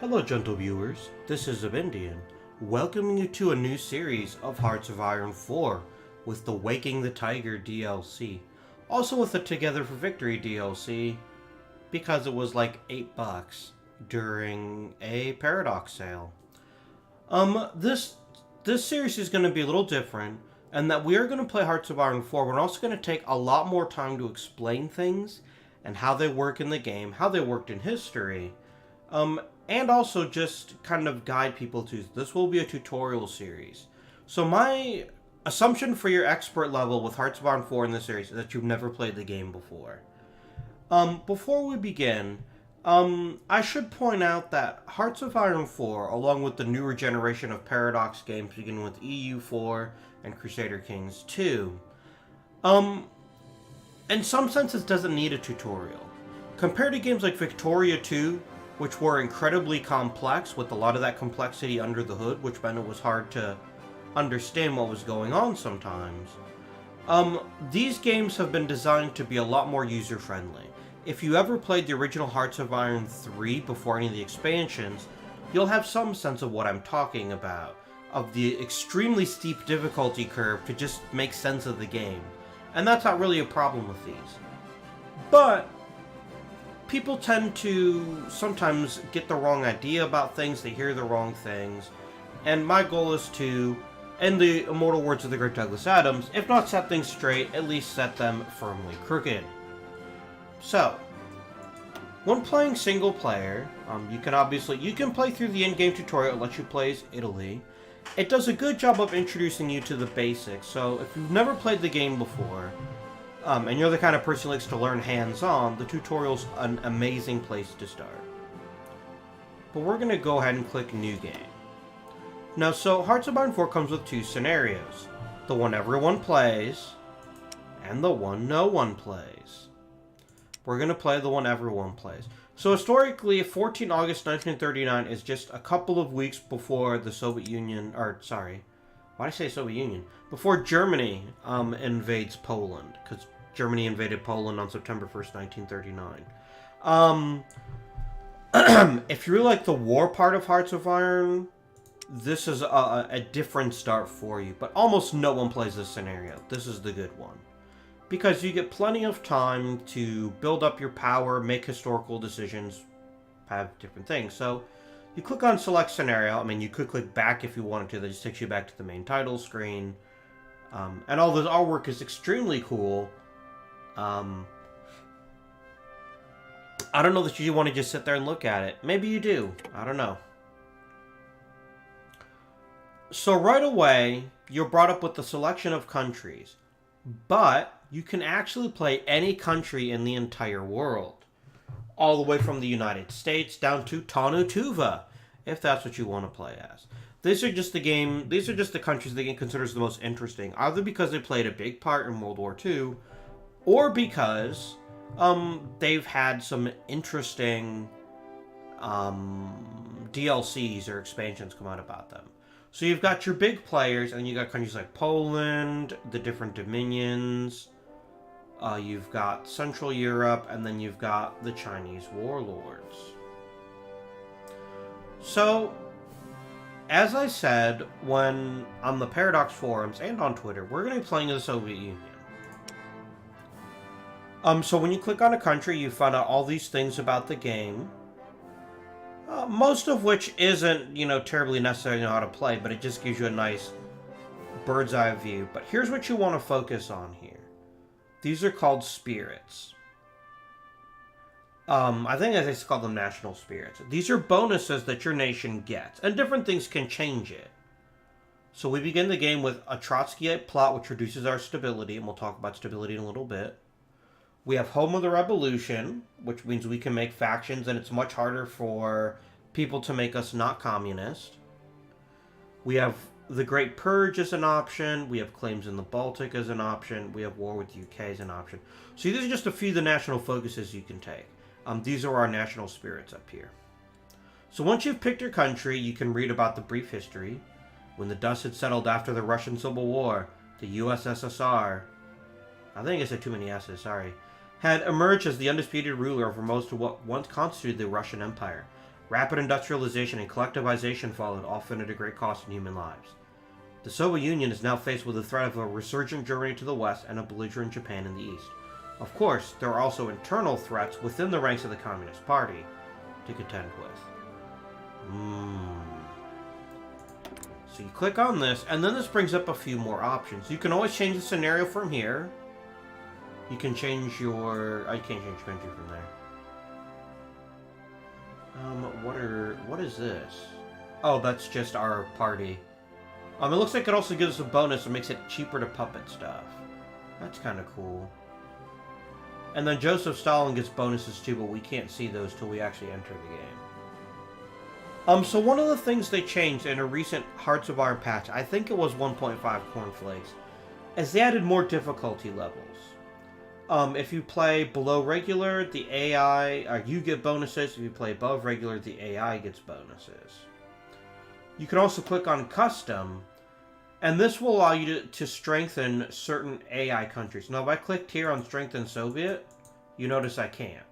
Hello, gentle viewers. This is Abindian, welcoming you to a new series of Hearts of Iron 4 with the Waking the Tiger DLC. Also with the Together for Victory DLC because it was like $8 during a Paradox sale. This series is going to be a little different, and that we are going to play Hearts of Iron 4. We're also going to take a lot more time to explain things and how they work in the game, how they worked in history. And also just kind of guide people to this will be a tutorial series. So my assumption for your expert level with Hearts of Iron 4 in this series is that you've never played the game before. Before we begin, I should point out that Hearts of Iron 4, along with the newer generation of Paradox games beginning with EU4 and Crusader Kings 2, in some senses doesn't need a tutorial. Compared to games like Victoria 2, which were incredibly complex, with a lot of that complexity under the hood, which meant it was hard to understand what was going on sometimes. These games have been designed to be a lot more user-friendly. If you ever played the original Hearts of Iron 3 before any of the expansions, you'll have some sense of what I'm talking about, of the extremely steep difficulty curve to just make sense of the game. And that's not really a problem with these. But people tend to sometimes get the wrong idea about things, they hear the wrong things, and my goal is to, in the immortal words of the great Douglas Adams, if not set things straight, at least set them firmly crooked. So, when playing single player, you can play through the in-game tutorial. It lets you play as Italy. It does a good job of introducing you to the basics, so if you've never played the game before, and you're the kind of person who likes to learn hands-on, the tutorial's an amazing place to start. But we're going to go ahead and click New Game. Now, so Hearts of Iron 4 comes with two scenarios. The one everyone plays, and the one no one plays. We're going to play the one everyone plays. So historically, 14 August 1939 is just a couple of weeks before the Soviet Union, why did I say Soviet Union? Before Germany invades Poland, because Germany invaded Poland on September 1st, 1939. If you really like the war part of Hearts of Iron, this is a different start for you. But almost no one plays this scenario. This is the good one. Because you get plenty of time to build up your power, make historical decisions, have different things. So you click on select scenario. I mean, you could click back if you wanted to. That just takes you back to the main title screen. And all this artwork is extremely cool. I don't know that you want to just sit there and look at it. Maybe you do. I don't know. So right away, you're brought up with the selection of countries. But you can actually play any country in the entire world. All the way from the United States down to Tuva, if that's what you want to play as. These are just the countries the game considers the most interesting, either because they played a big part in World War II, or because they've had some interesting DLCs or expansions come out about them. So you've got your big players, and you got countries like Poland, the different dominions, you've got Central Europe, and then you've got the Chinese warlords. So, as I said, when on the Paradox forums and on Twitter, we're going to be playing the Soviet Union. So when you click on a country, you find out all these things about the game. Most of which isn't, terribly necessary to know how to play, but it just gives you a nice bird's eye view. But here's what you want to focus on here. These are called spirits. I think I just call them national spirits. These are bonuses that your nation gets, and different things can change it. So we begin the game with a Trotskyite plot, which reduces our stability, and we'll talk about stability in a little bit. We have Home of the Revolution, which means we can make factions, and it's much harder for people to make us not communist. We have the Great Purge as an option. We have claims in the Baltic as an option. We have war with the UK as an option. So these are just a few of the national focuses you can take. These are our national spirits up here. So once you've picked your country, you can read about the brief history. When the dust had settled after the Russian Civil War, the USSR, I think I said too many S's, sorry, had emerged as the undisputed ruler over most of what once constituted the Russian Empire. Rapid industrialization and collectivization followed, often at a great cost in human lives. The Soviet Union is now faced with the threat of a resurgent Germany to the west and a belligerent Japan in the east. Of course, there are also internal threats within the ranks of the Communist Party to contend with. So you click on this, and then this brings up a few more options. You can always change the scenario from here. You can change your... I can't change country from there. What is this? Oh, that's just our party. It looks like it also gives us a bonus that makes it cheaper to puppet stuff. That's kind of cool. And then Joseph Stalin gets bonuses too, but we can't see those till we actually enter the game. So one of the things they changed in a recent Hearts of Iron patch, I think it was 1.5 Cornflakes, is they added more difficulty levels. If you play below regular, the AI, you get bonuses. If you play above regular, the AI gets bonuses. You can also click on Custom, and this will allow you to strengthen certain AI countries. Now, if I clicked here on Strengthen Soviet, you notice I can't.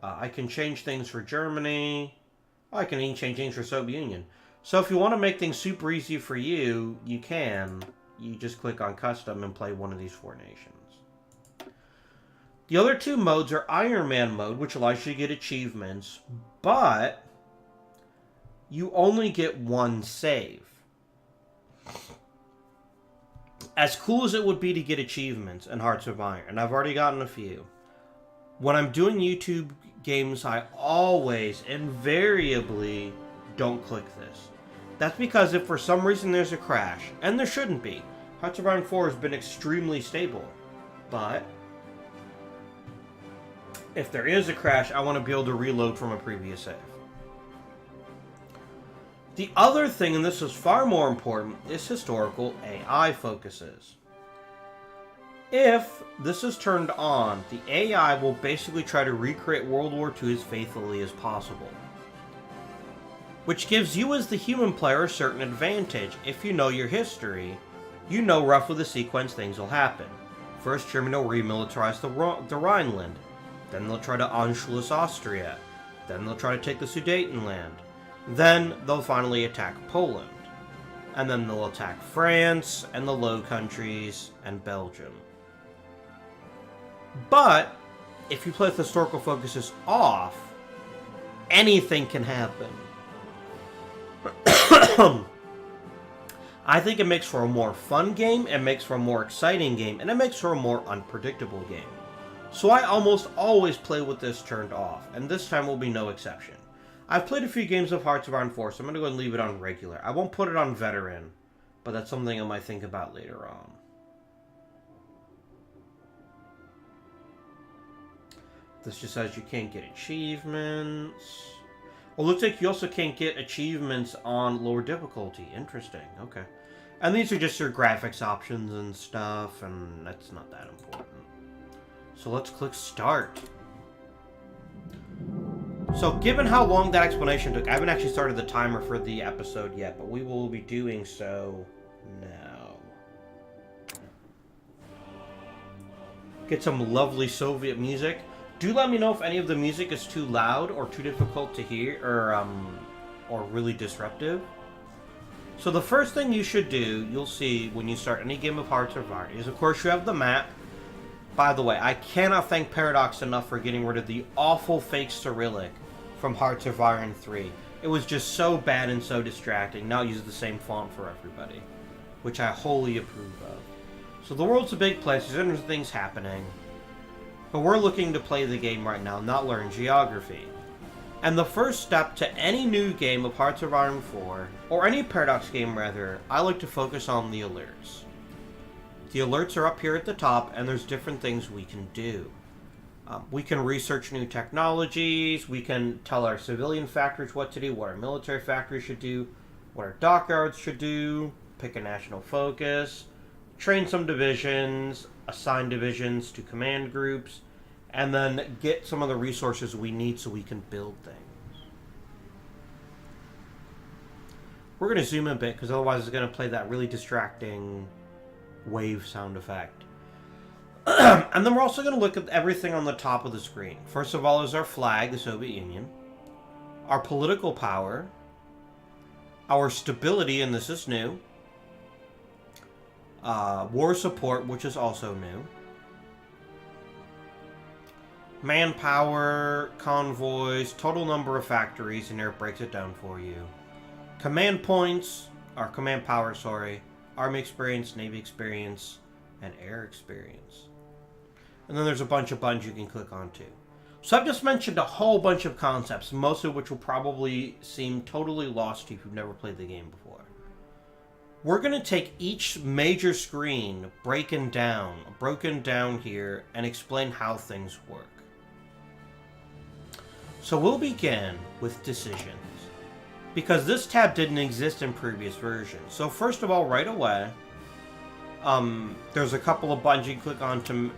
I can change things for Germany. I can even change things for Soviet Union. So if you want to make things super easy for you, you can. You just click on Custom and play one of these 4 nations. The other 2 modes are Iron Man mode, which allows you to get achievements, but you only get 1 save. As cool as it would be to get achievements in Hearts of Iron, and I've already gotten a few, when I'm doing YouTube games, I always, invariably, don't click this. That's because if for some reason there's a crash, and there shouldn't be, Hearts of Iron 4 has been extremely stable, but if there is a crash, I want to be able to reload from a previous save. The other thing, and this is far more important, is historical AI focuses. If this is turned on, the AI will basically try to recreate World War II as faithfully as possible. Which gives you as the human player a certain advantage. If you know your history, you know roughly the sequence things will happen. First, Germany will remilitarize the Rhineland. Then they'll try to Anschluss Austria. Then they'll try to take the Sudetenland. Then they'll finally attack Poland. And then they'll attack France and the Low Countries and Belgium. But if you play with historical focuses off, anything can happen. I think it makes for a more fun game, it makes for a more exciting game, and it makes for a more unpredictable game. So I almost always play with this turned off, and this time will be no exception. I've played a few games of Hearts of Iron 4, so I'm going to go and leave it on regular. I won't put it on veteran, but that's something I might think about later on. This just says you can't get achievements. Well, looks like you also can't get achievements on lower difficulty. Interesting. Okay. And these are just your graphics options and stuff, and that's not that important. So let's click Start. So given how long that explanation took, I haven't actually started the timer for the episode yet, but we will be doing so now. Get some lovely Soviet music. Do let me know if any of the music is too loud or too difficult to hear, or really disruptive. So the first thing you should do, you'll see when you start any game of Hearts of Iron, is of course you have the map. By the way, I cannot thank Paradox enough for getting rid of the awful fake Cyrillic from Hearts of Iron 3. It was just so bad and so distracting. Now it uses the same font for everybody, which I wholly approve of. So the world's a big place, there's interesting things happening. But we're looking to play the game right now, not learn geography. And the first step to any new game of Hearts of Iron 4, or any Paradox game rather, I like to focus on the alerts. The alerts are up here at the top, and there's different things we can do. We can research new technologies, we can tell our civilian factories what to do, what our military factories should do, what our dockyards should do, pick a national focus, train some divisions, assign divisions to command groups, and then get some of the resources we need so we can build things. We're going to zoom in a bit, because otherwise it's going to play that really distracting wave sound effect. And then we're also going to look at everything on the top of the screen. First of all is our flag, the Soviet Union. Our political power. Our stability, and this is new. War support, which is also new. Manpower, convoys, total number of factories, and here it breaks it down for you. Command points, or command power, sorry. Army experience, Navy experience, and air experience. And then there's a bunch of buttons you can click on too. So I've just mentioned a whole bunch of concepts, most of which will probably seem totally lost to you if you've never played the game before. We're going to take each major screen broken down here, and explain how things work. So we'll begin with decisions, because this tab didn't exist in previous versions. So first of all, right away, there's a couple of buttons you can click on to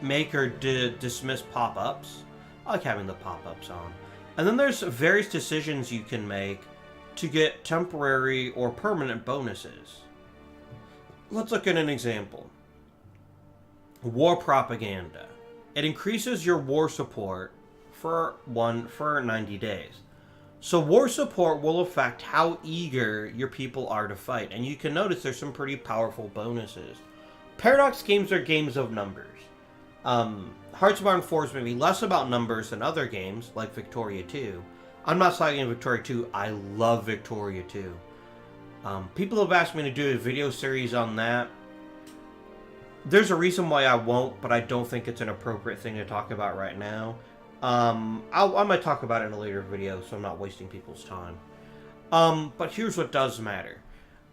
make or dismiss pop-ups. I like having the pop-ups on. And then there's various decisions you can make to get temporary or permanent bonuses. Let's look at an example. War propaganda. It increases your war support for 90 days. So war support will affect how eager your people are to fight, and you can notice there's some pretty powerful bonuses. Paradox games are games of numbers. Hearts of Iron 4 is maybe less about numbers than other games, like Victoria 2. I'm not slagging Victoria 2, I love Victoria 2. People have asked me to do a video series on that. There's a reason why I won't, but I don't think it's an appropriate thing to talk about right now. I might talk about it in a later video, so I'm not wasting people's time. But here's what does matter.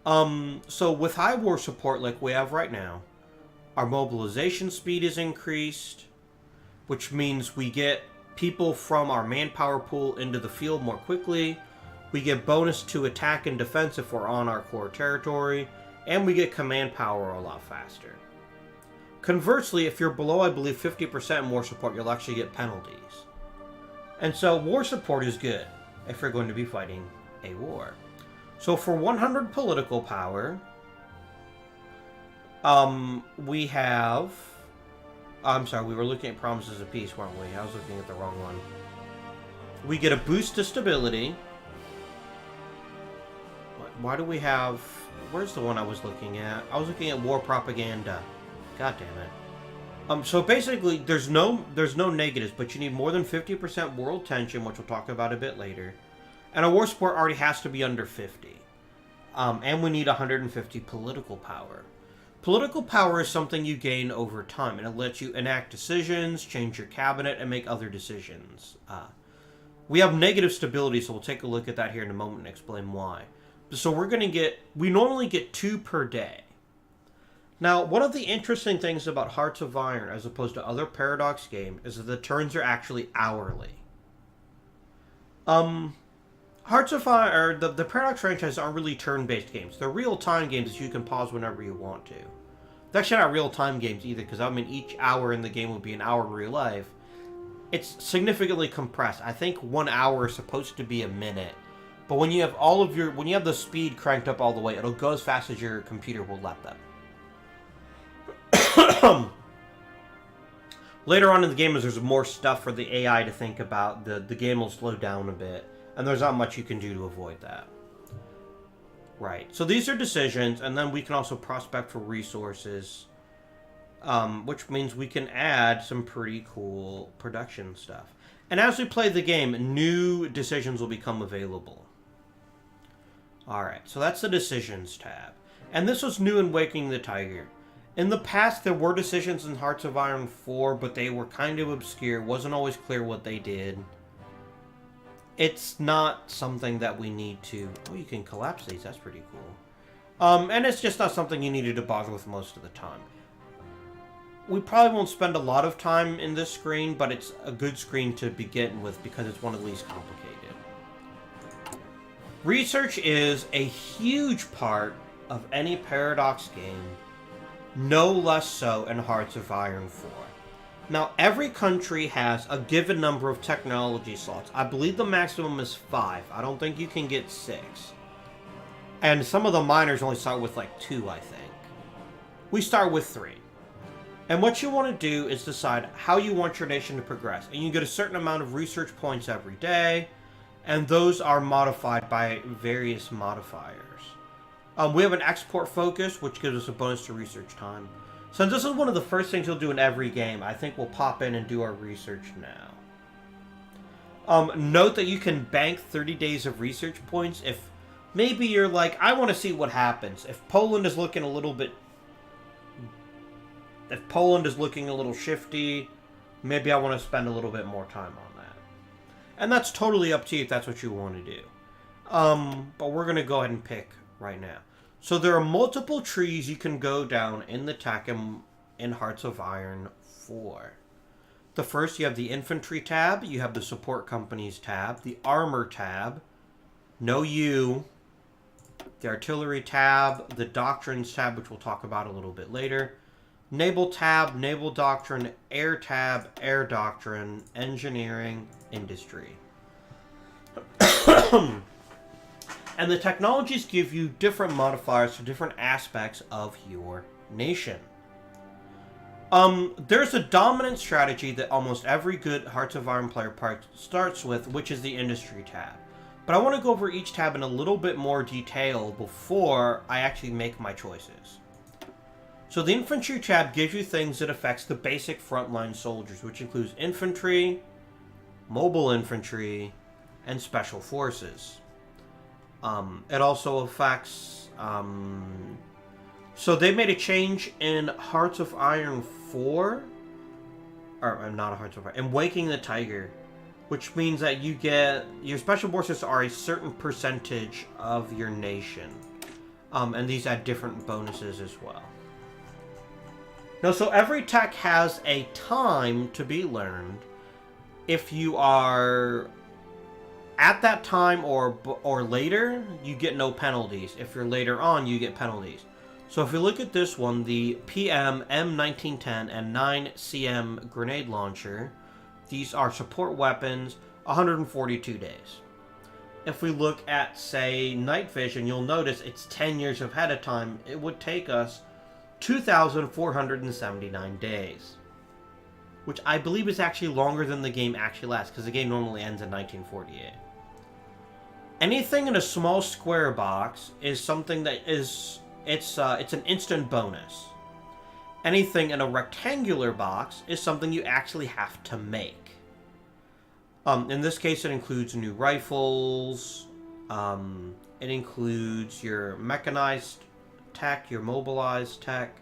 So with high war support like we have right now, our mobilization speed is increased, which means we get people from our manpower pool into the field more quickly. We get bonus to attack and defense if we're on our core territory, and we get command power a lot faster. Conversely, if you're below, I believe, 50% more support, you'll actually get penalties. And so war support is good if you're going to be fighting a war. So for 100 political power, we have... I'm sorry, we were looking at promises of peace, weren't we? I was looking at the wrong one. We get a boost to stability. Why do we have... Where's the one I was looking at? I was looking at war propaganda. God damn it. So basically, there's no negatives, but you need more than 50% world tension, which we'll talk about a bit later. And a war support already has to be under 50. And we need 150 political power. Political power is something you gain over time, and it lets you enact decisions, change your cabinet, and make other decisions. We have negative stability, so we'll take a look at that here in a moment and explain why. So we normally get 2 per day. Now, one of the interesting things about Hearts of Iron, as opposed to other Paradox games, is that the turns are actually hourly. Hearts of Iron, the Paradox franchise aren't really turn-based games. They're real-time games that you can pause whenever you want to. They're actually not real-time games either, because I mean each hour in the game will be an hour in real life. It's significantly compressed. I think 1 hour is supposed to be a minute. But when you have when you have the speed cranked up all the way, it'll go as fast as your computer will let them. Later on in the game, as there's more stuff for the AI to think about, the game will slow down a bit, and there's not much you can do to avoid that. Right, so these are decisions, and then we can also prospect for resources, which means we can add some pretty cool production stuff. And as we play the game, new decisions will become available. Alright, so that's the Decisions tab. And this was new in Waking the Tiger. In the past, there were decisions in Hearts of Iron 4, but they were kind of obscure. It wasn't always clear what they did. It's not something that we need to... Oh, you can collapse these. That's pretty cool. And it's just not something you needed to bother with most of the time. We probably won't spend a lot of time in this screen, but it's a good screen to begin with because it's one of the least complicated. Research is a huge part of any Paradox game. No less so in Hearts of Iron 4. Now, every country has a given number of technology slots. I believe the maximum is 5. I don't think you can get 6. And some of the miners only start with like 2, I think. We start with 3. And what you want to do is decide how you want your nation to progress. And you get a certain amount of research points every day, and those are modified by various modifiers. We have an export focus, which gives us a bonus to research time. Since this is one of the first things you'll do in every game, I think we'll pop in and do our research now. Note that you can bank 30 days of research points if maybe you're like, I want to see what happens. If Poland is looking a little shifty, maybe I want to spend a little bit more time on that. And that's totally up to you if that's what you want to do. But we're going to go ahead and pick right now. So there are multiple trees you can go down in the tech in Hearts of Iron 4. The first, you have the Infantry tab, you have the Support Companies tab, the Armor tab, No U, the Artillery tab, the Doctrines tab, which we'll talk about a little bit later, Naval tab, Naval Doctrine, Air tab, Air Doctrine, Engineering, Industry. And the technologies give you different modifiers for different aspects of your nation. There's a dominant strategy that almost every good Hearts of Iron player starts with, which is the Industry tab. But I want to go over each tab in a little bit more detail before I actually make my choices. So the Infantry tab gives you things that affects the basic frontline soldiers, which includes infantry, mobile infantry, and special forces. It also affects... So they made a change in Hearts of Iron 4, or not Hearts of Iron, in Waking the Tiger, which means that you get, your special forces are a certain percentage of your nation. And these add different bonuses as well. Now, so every tech has a time to be learned. If you are at that time or later, you get no penalties. If you're later on, you get penalties. So if you look at this one, the PM M1910 and 9cm grenade launcher, these are support weapons, 142 days. If we look at, say, night vision, you'll notice it's 10 years ahead of time. It would take us 2,479 days, which I believe is actually longer than the game actually lasts, because the game normally ends in 1948. Anything in a small square box is something that is... It's an instant bonus. Anything in a rectangular box is something you actually have to make. In this case, it includes new rifles. It includes your mechanized tech, your mobilized tech,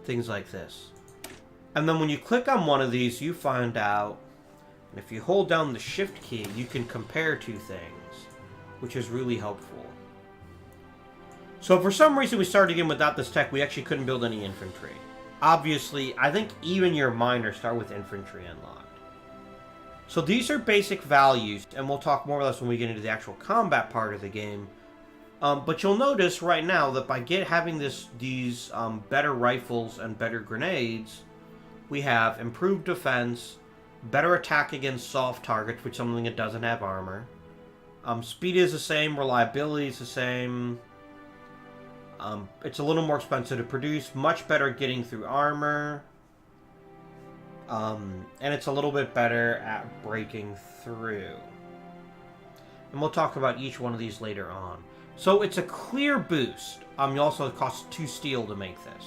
things like this. And then when you click on one of these, you find out, and if you hold down the shift key, you can compare two things, which is really helpful. So if for some reason we started again without this tech, we actually couldn't build any infantry. Obviously, I think even your miners start with infantry unlocked. So these are basic values, and we'll talk more or less when we get into the actual combat part of the game. But you'll notice right now that by having these better rifles and better grenades, we have improved defense, better attack against soft targets, which is something that doesn't have armor. Speed is the same, reliability is the same. It's a little more expensive to produce, much better at getting through armor, and it's a little bit better at breaking through. And we'll talk about each one of these later on. So it's a clear boost. You also cost 2 steel to make this.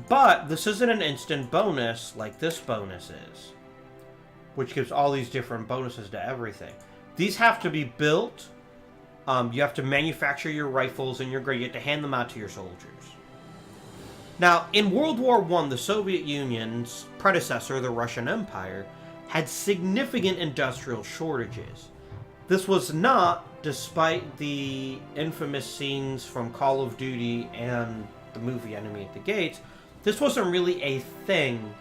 But this isn't an instant bonus like this bonus is, which gives all these different bonuses to everything. These have to be built. You have to manufacture your rifles and your grenades. You have to hand them out to your soldiers. Now, in World War I, the Soviet Union's predecessor, the Russian Empire, had significant industrial shortages. This was not, despite the infamous scenes from Call of Duty and the movie Enemy at the Gates, this wasn't really a thing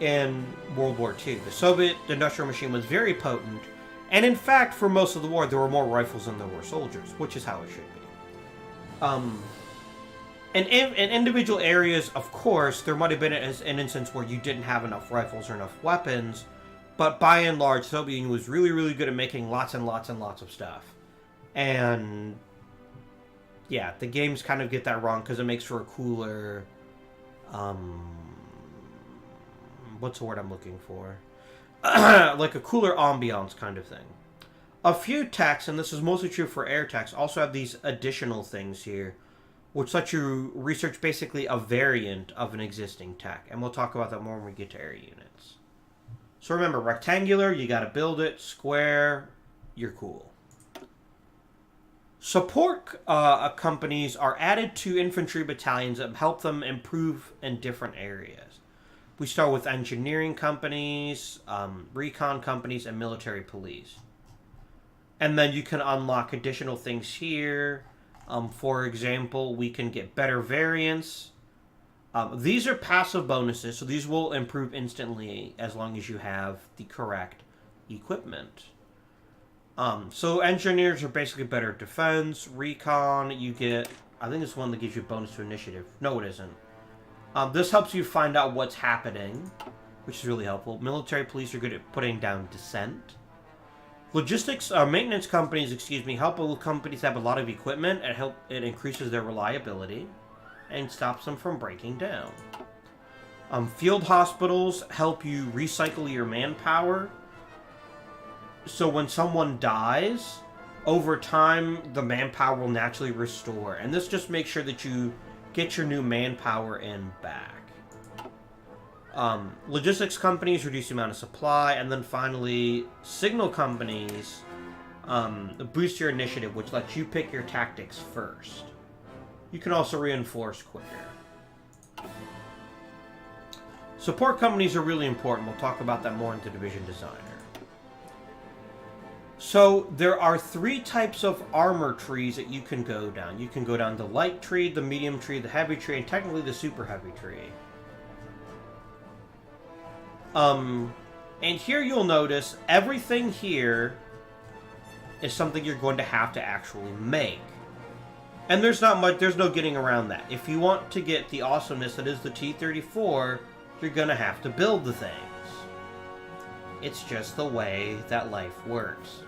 in World War II. The Soviet industrial machine was very potent. And in fact, for most of the war, there were more rifles than there were soldiers, which is how it should be. And in individual areas, of course, there might have been an instance where you didn't have enough rifles or enough weapons, but by and large, the Soviet Union was really, really good at making lots and lots and lots of stuff. And yeah, the games kind of get that wrong because it makes for a cooler what's the word I'm looking for? Like a cooler ambiance kind of thing. A few techs, and this is mostly true for air techs, also have these additional things here, which let you research basically a variant of an existing tech. And we'll talk about that more when we get to air units. So remember, rectangular, you gotta build it. Square, you're cool. Support companies are added to infantry battalions and help them improve in different areas. We start with engineering companies, recon companies, and military police. And then you can unlock additional things here. For example, we can get better variants. These are passive bonuses, so these will improve instantly as long as you have the correct equipment. So engineers are basically better at defense. Recon, you get... I think it's one that gives you a bonus to initiative. No, it isn't. This helps you find out what's happening, which is really helpful. Military police are good at putting down dissent. Maintenance companies, help companies have a lot of equipment and it increases their reliability and stops them from breaking down. Field hospitals help you recycle your manpower. So when someone dies, over time, the manpower will naturally restore. And this just makes sure that you get your new manpower in back. Logistics companies reduce the amount of supply, and then finally, signal companies boost your initiative, which lets you pick your tactics first. You can also reinforce quicker. Support companies are really important. We'll talk about that more in the Division Designer. So there are 3 types of armor trees that you can go down. You can go down the light tree, the medium tree, the heavy tree, and technically the super heavy tree. And here you'll notice everything here is something you're going to have to actually make. And there's no getting around that. If you want to get the awesomeness that is the T-34, you're going to have to build the things. It's just the way that life works.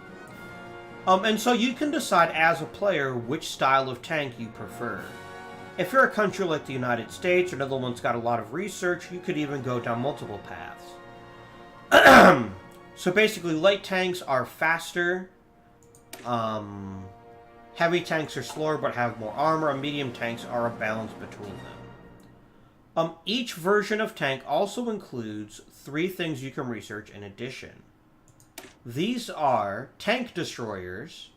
And so you can decide as a player which style of tank you prefer. If you're a country like the United States or another one's got a lot of research, you could even go down multiple paths. So basically, light tanks are faster. Heavy tanks are slower but have more armor, and medium tanks are a balance between them. Each version of tank also includes 3 things you can research in addition. These are tank destroyers,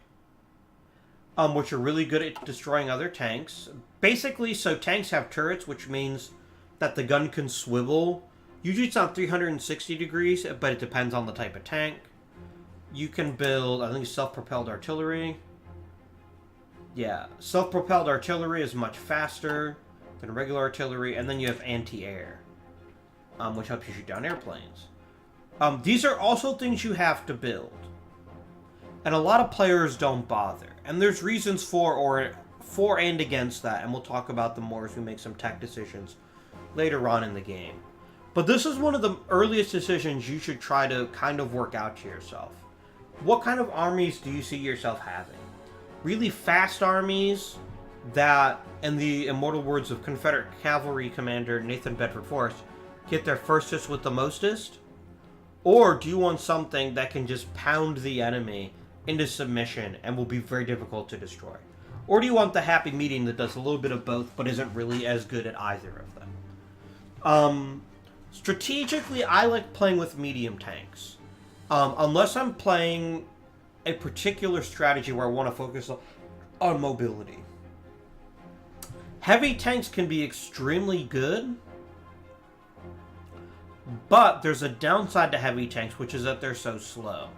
which are really good at destroying other tanks. Basically, so tanks have turrets, which means that the gun can swivel. Usually it's on 360 degrees, but it depends on the type of tank. You can build, I think, self-propelled artillery. Yeah, self-propelled artillery is much faster than regular artillery, and then you have anti-air, which helps you shoot down airplanes. These are also things you have to build, and a lot of players don't bother. And there's reasons for and against that, and we'll talk about them more as we make some tech decisions later on in the game. But this is one of the earliest decisions you should try to kind of work out to yourself. What kind of armies do you see yourself having? Really fast armies that, in the immortal words of Confederate Cavalry Commander Nathan Bedford Forrest, get their firstest with the mostest? Or do you want something that can just pound the enemy into submission and will be very difficult to destroy? Or do you want the happy medium that does a little bit of both but isn't really as good at either of them? Strategically, I like playing with medium tanks. Unless I'm playing a particular strategy where I want to focus on mobility. Heavy tanks can be extremely good, but there's a downside to heavy tanks, which is that they're so slow.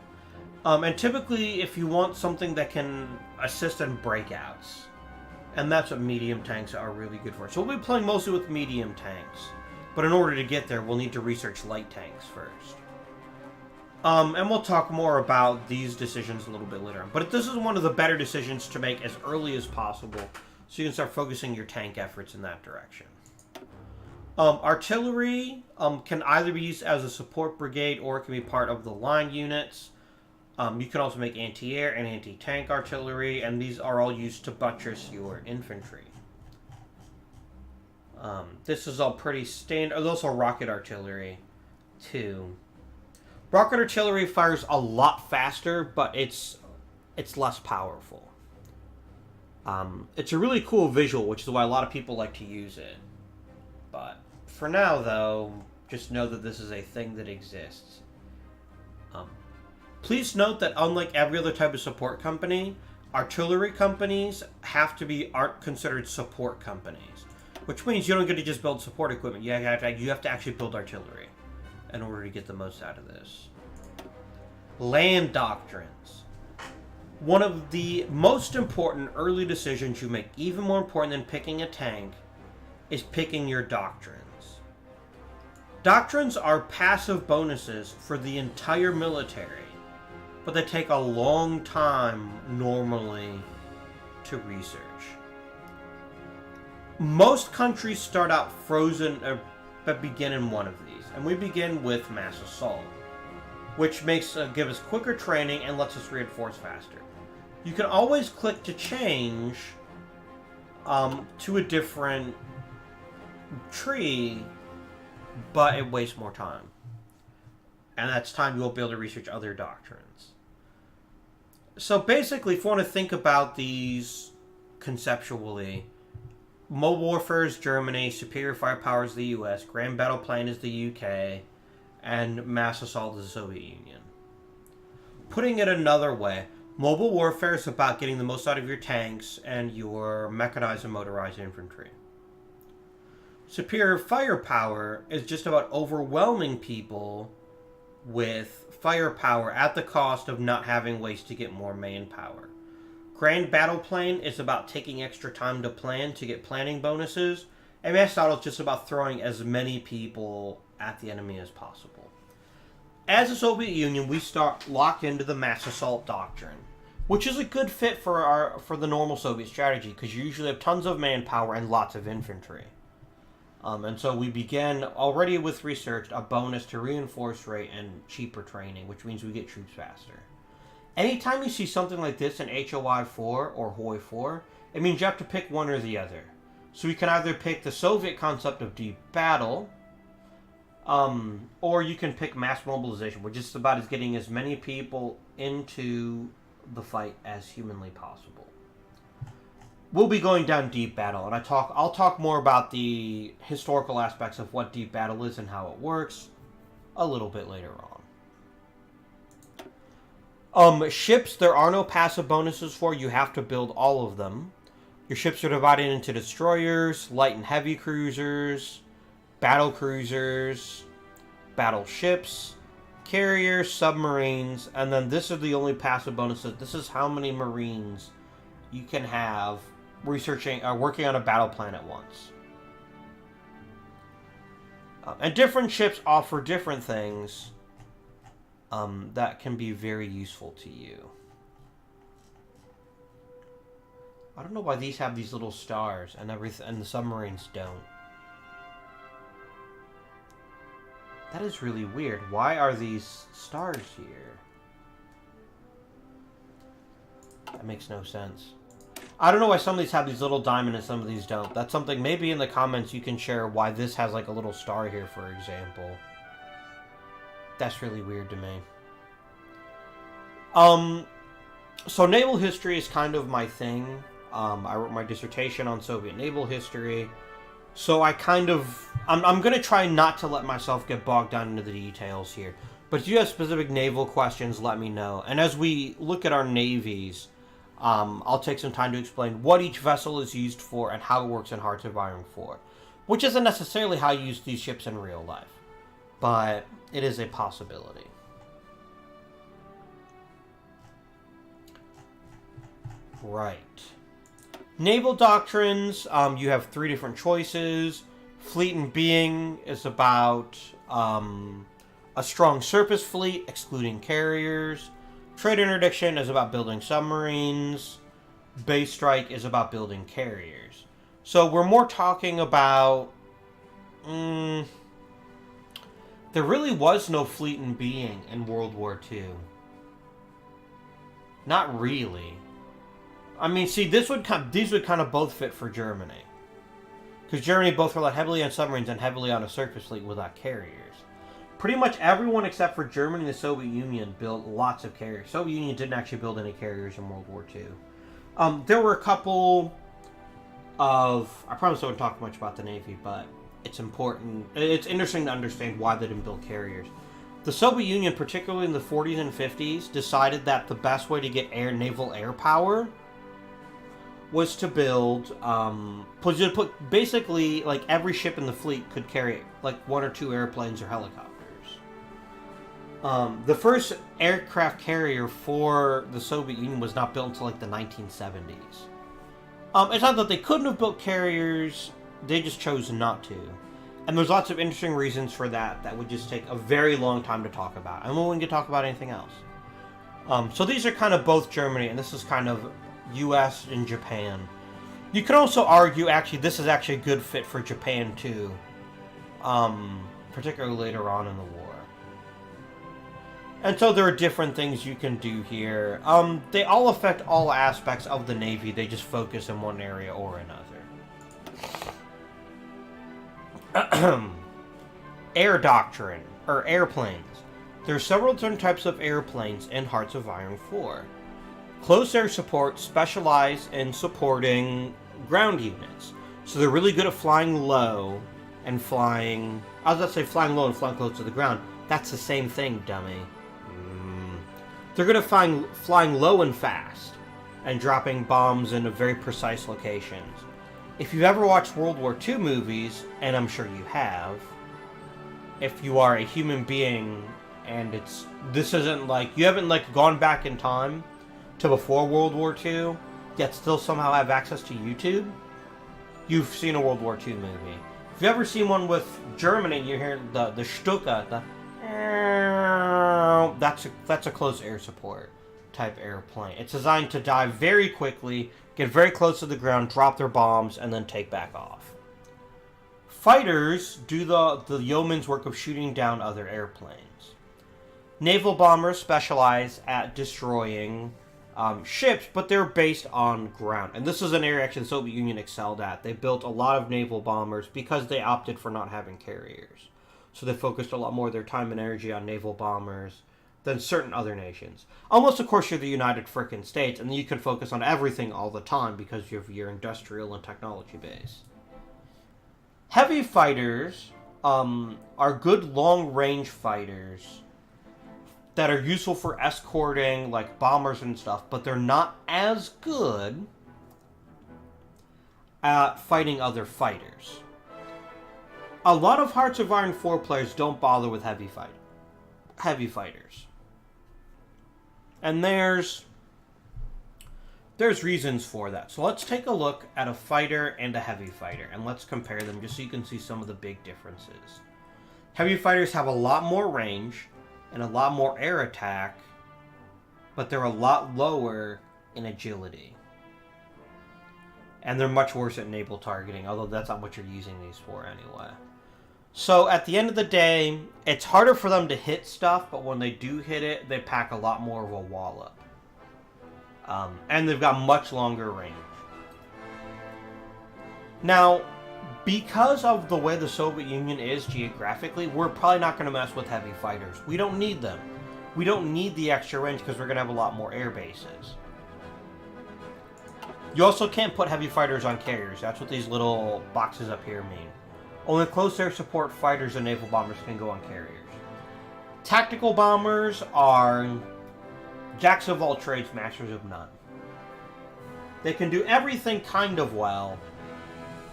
And typically, if you want something that can assist in breakouts, and that's what medium tanks are really good for. So we'll be playing mostly with medium tanks, but in order to get there, we'll need to research light tanks first. And we'll talk more about these decisions a little bit later on. But this is one of the better decisions to make as early as possible, so you can start focusing your tank efforts in that direction. Artillery can either be used as a support brigade or it can be part of the line units. You can also make anti-air and anti-tank artillery, and these are all used to buttress your infantry. This is all pretty standard. There's also rocket artillery. II. Rocket artillery fires a lot faster, but it's less powerful. It's a really cool visual, which is why a lot of people like to use it. But for now, though, just know that this is a thing that exists. Please note that unlike every other type of support company, artillery companies aren't considered support companies, which means you don't get to just build support equipment. You have to actually build artillery in order to get the most out of this. Land doctrines. One of the most important early decisions you make, even more important than picking a tank, is picking your doctrines. Doctrines are passive bonuses for the entire military, but they take a long time normally to research. Most countries start out frozen, but begin in one of these, and we begin with mass assault, which gives us quicker training and lets us reinforce faster. You can always click to change to a different tree, but it wastes more time. And that's time you won't be able to research other doctrines. So basically, if you want to think about these conceptually, mobile warfare is Germany, superior firepower is the US, grand battle plane is the UK, and mass assault is the Soviet Union. Putting it another way, mobile warfare is about getting the most out of your tanks and your mechanized and motorized infantry. Superior firepower is just about overwhelming people with firepower at the cost of not having ways to get more manpower. Grand battle plane is about taking extra time to plan to get planning bonuses, and mass assault is just about throwing as many people at the enemy as possible. As a Soviet Union, we start locked into the mass assault doctrine, which is a good fit for the normal Soviet strategy, because you usually have tons of manpower and lots of infantry. And so we begin already with research, a bonus to reinforce rate and cheaper training, which means we get troops faster. Anytime you see something like this in HOI 4 or HOI 4, it means you have to pick one or the other. So you can either pick the Soviet concept of deep battle, or you can pick mass mobilization, which is about as getting as many people into the fight as humanly possible. We'll be going down deep battle, and I'll talk more about the historical aspects of what deep battle is and how it works a little bit later on. Ships, there are no passive bonuses for. You have to build all of them. Your ships are divided into destroyers, light and heavy cruisers, battle cruisers, battleships, carriers, submarines, and then this is the only passive bonuses. This is how many Marines you can have working on a battle plan at once. And different ships offer different things that can be very useful to you. I don't know why these have these little stars and the submarines don't. That is really weird. Why are these stars here? That makes no sense. I don't know why some of these have these little diamond and some of these don't. That's something, maybe in the comments you can share why this has like a little star here, for example. That's really weird to me. So naval history is kind of my thing. I wrote my dissertation on Soviet naval history. So I'm going to try not to let myself get bogged down into the details here. But if you have specific naval questions, let me know. And as we look at our navies, I'll take some time to explain what each vessel is used for and how it works in Hearts of Iron 4. Which isn't necessarily how you use these ships in real life. But it is a possibility. Right. Naval doctrines, you have 3 different choices. Fleet and being is about a strong surface fleet, excluding carriers. Trade interdiction is about building submarines. Base strike is about building carriers. So we're more talking about... there really was no fleet and being in World War II. Not really. I mean, see, these would kind of both fit for Germany. Because Germany both relied heavily on submarines and heavily on a surface fleet without carriers. pretty much everyone except for Germany and the Soviet Union built lots of carriers. Soviet Union didn't actually build any carriers in World War II. There were a couple of... I promise I won't talk much about the Navy, but it's important. It's interesting to understand why they didn't build carriers. The Soviet Union, particularly in the 40s and 50s, decided that the best way to get naval air power was to build, basically, like, every ship in the fleet could carry, like, 1 or 2 airplanes or helicopters. The first aircraft carrier for the Soviet Union was not built until, like, the 1970s. It's not that they couldn't have built carriers, they just chose not to. And there's lots of interesting reasons for that would just take a very long time to talk about. And we wouldn't get to talk about anything else. So these are kind of both Germany, and this is kind of US and Japan. You could also argue, actually, this is actually a good fit for Japan, too. Particularly later on in the war. And so there are different things you can do here. They all affect all aspects of the Navy. They just focus in one area or another. Air doctrine, or airplanes. There are several different types of airplanes in Hearts of Iron 4. Close air support specialize in supporting ground units. So they're really good at flying low and flying... I was about to say flying low and flying close to the ground. That's the same thing, dummy. They're good at flying low and fast and dropping bombs in very precise locations. If you've ever watched World War II movies, and I'm sure you have, if you are a human being and this isn't like... You haven't like gone back in time to before World War II, yet still somehow have access to YouTube, you've seen a World War II movie. If you've ever seen one with Germany, you hear the Stuka, that's a close air support type airplane. It's designed to dive very quickly, get very close to the ground, drop their bombs, and then take back off. Fighters do the yeoman's work of shooting down other airplanes. Naval bombers specialize at destroying ships, but they're based on ground. And this is an area actually the Soviet Union excelled at. They built a lot of naval bombers because they opted for not having carriers. So they focused a lot more of their time and energy on naval bombers than certain other nations. Unless, of course, you're the United frickin' States, and then you can focus on everything all the time because of your industrial and technology base. Heavy fighters are good long-range fighters that are useful for escorting, like, bombers and stuff, but they're not as good at fighting other fighters. A lot of Hearts of Iron 4 players don't bother with heavy fighters. And there's reasons for that. So let's take a look at a fighter and a heavy fighter, and let's compare them just so you can see some of the big differences. Heavy fighters have a lot more range and a lot more air attack, but they're a lot lower in agility. And they're much worse at naval targeting, although that's not what you're using these for anyway. So at the end of the day, it's harder for them to hit stuff, but when they do hit it, they pack a lot more of a wallop. And they've got much longer range. Now, because of the way the Soviet Union is geographically, we're probably not going to mess with heavy fighters. We don't need them. We don't need the extra range because we're going to have a lot more air bases. You also can't put heavy fighters on carriers. That's what these little boxes up here mean. Only close air support fighters and naval bombers can go on carriers. Tactical bombers are jacks of all trades, masters of none. They can do everything kind of well,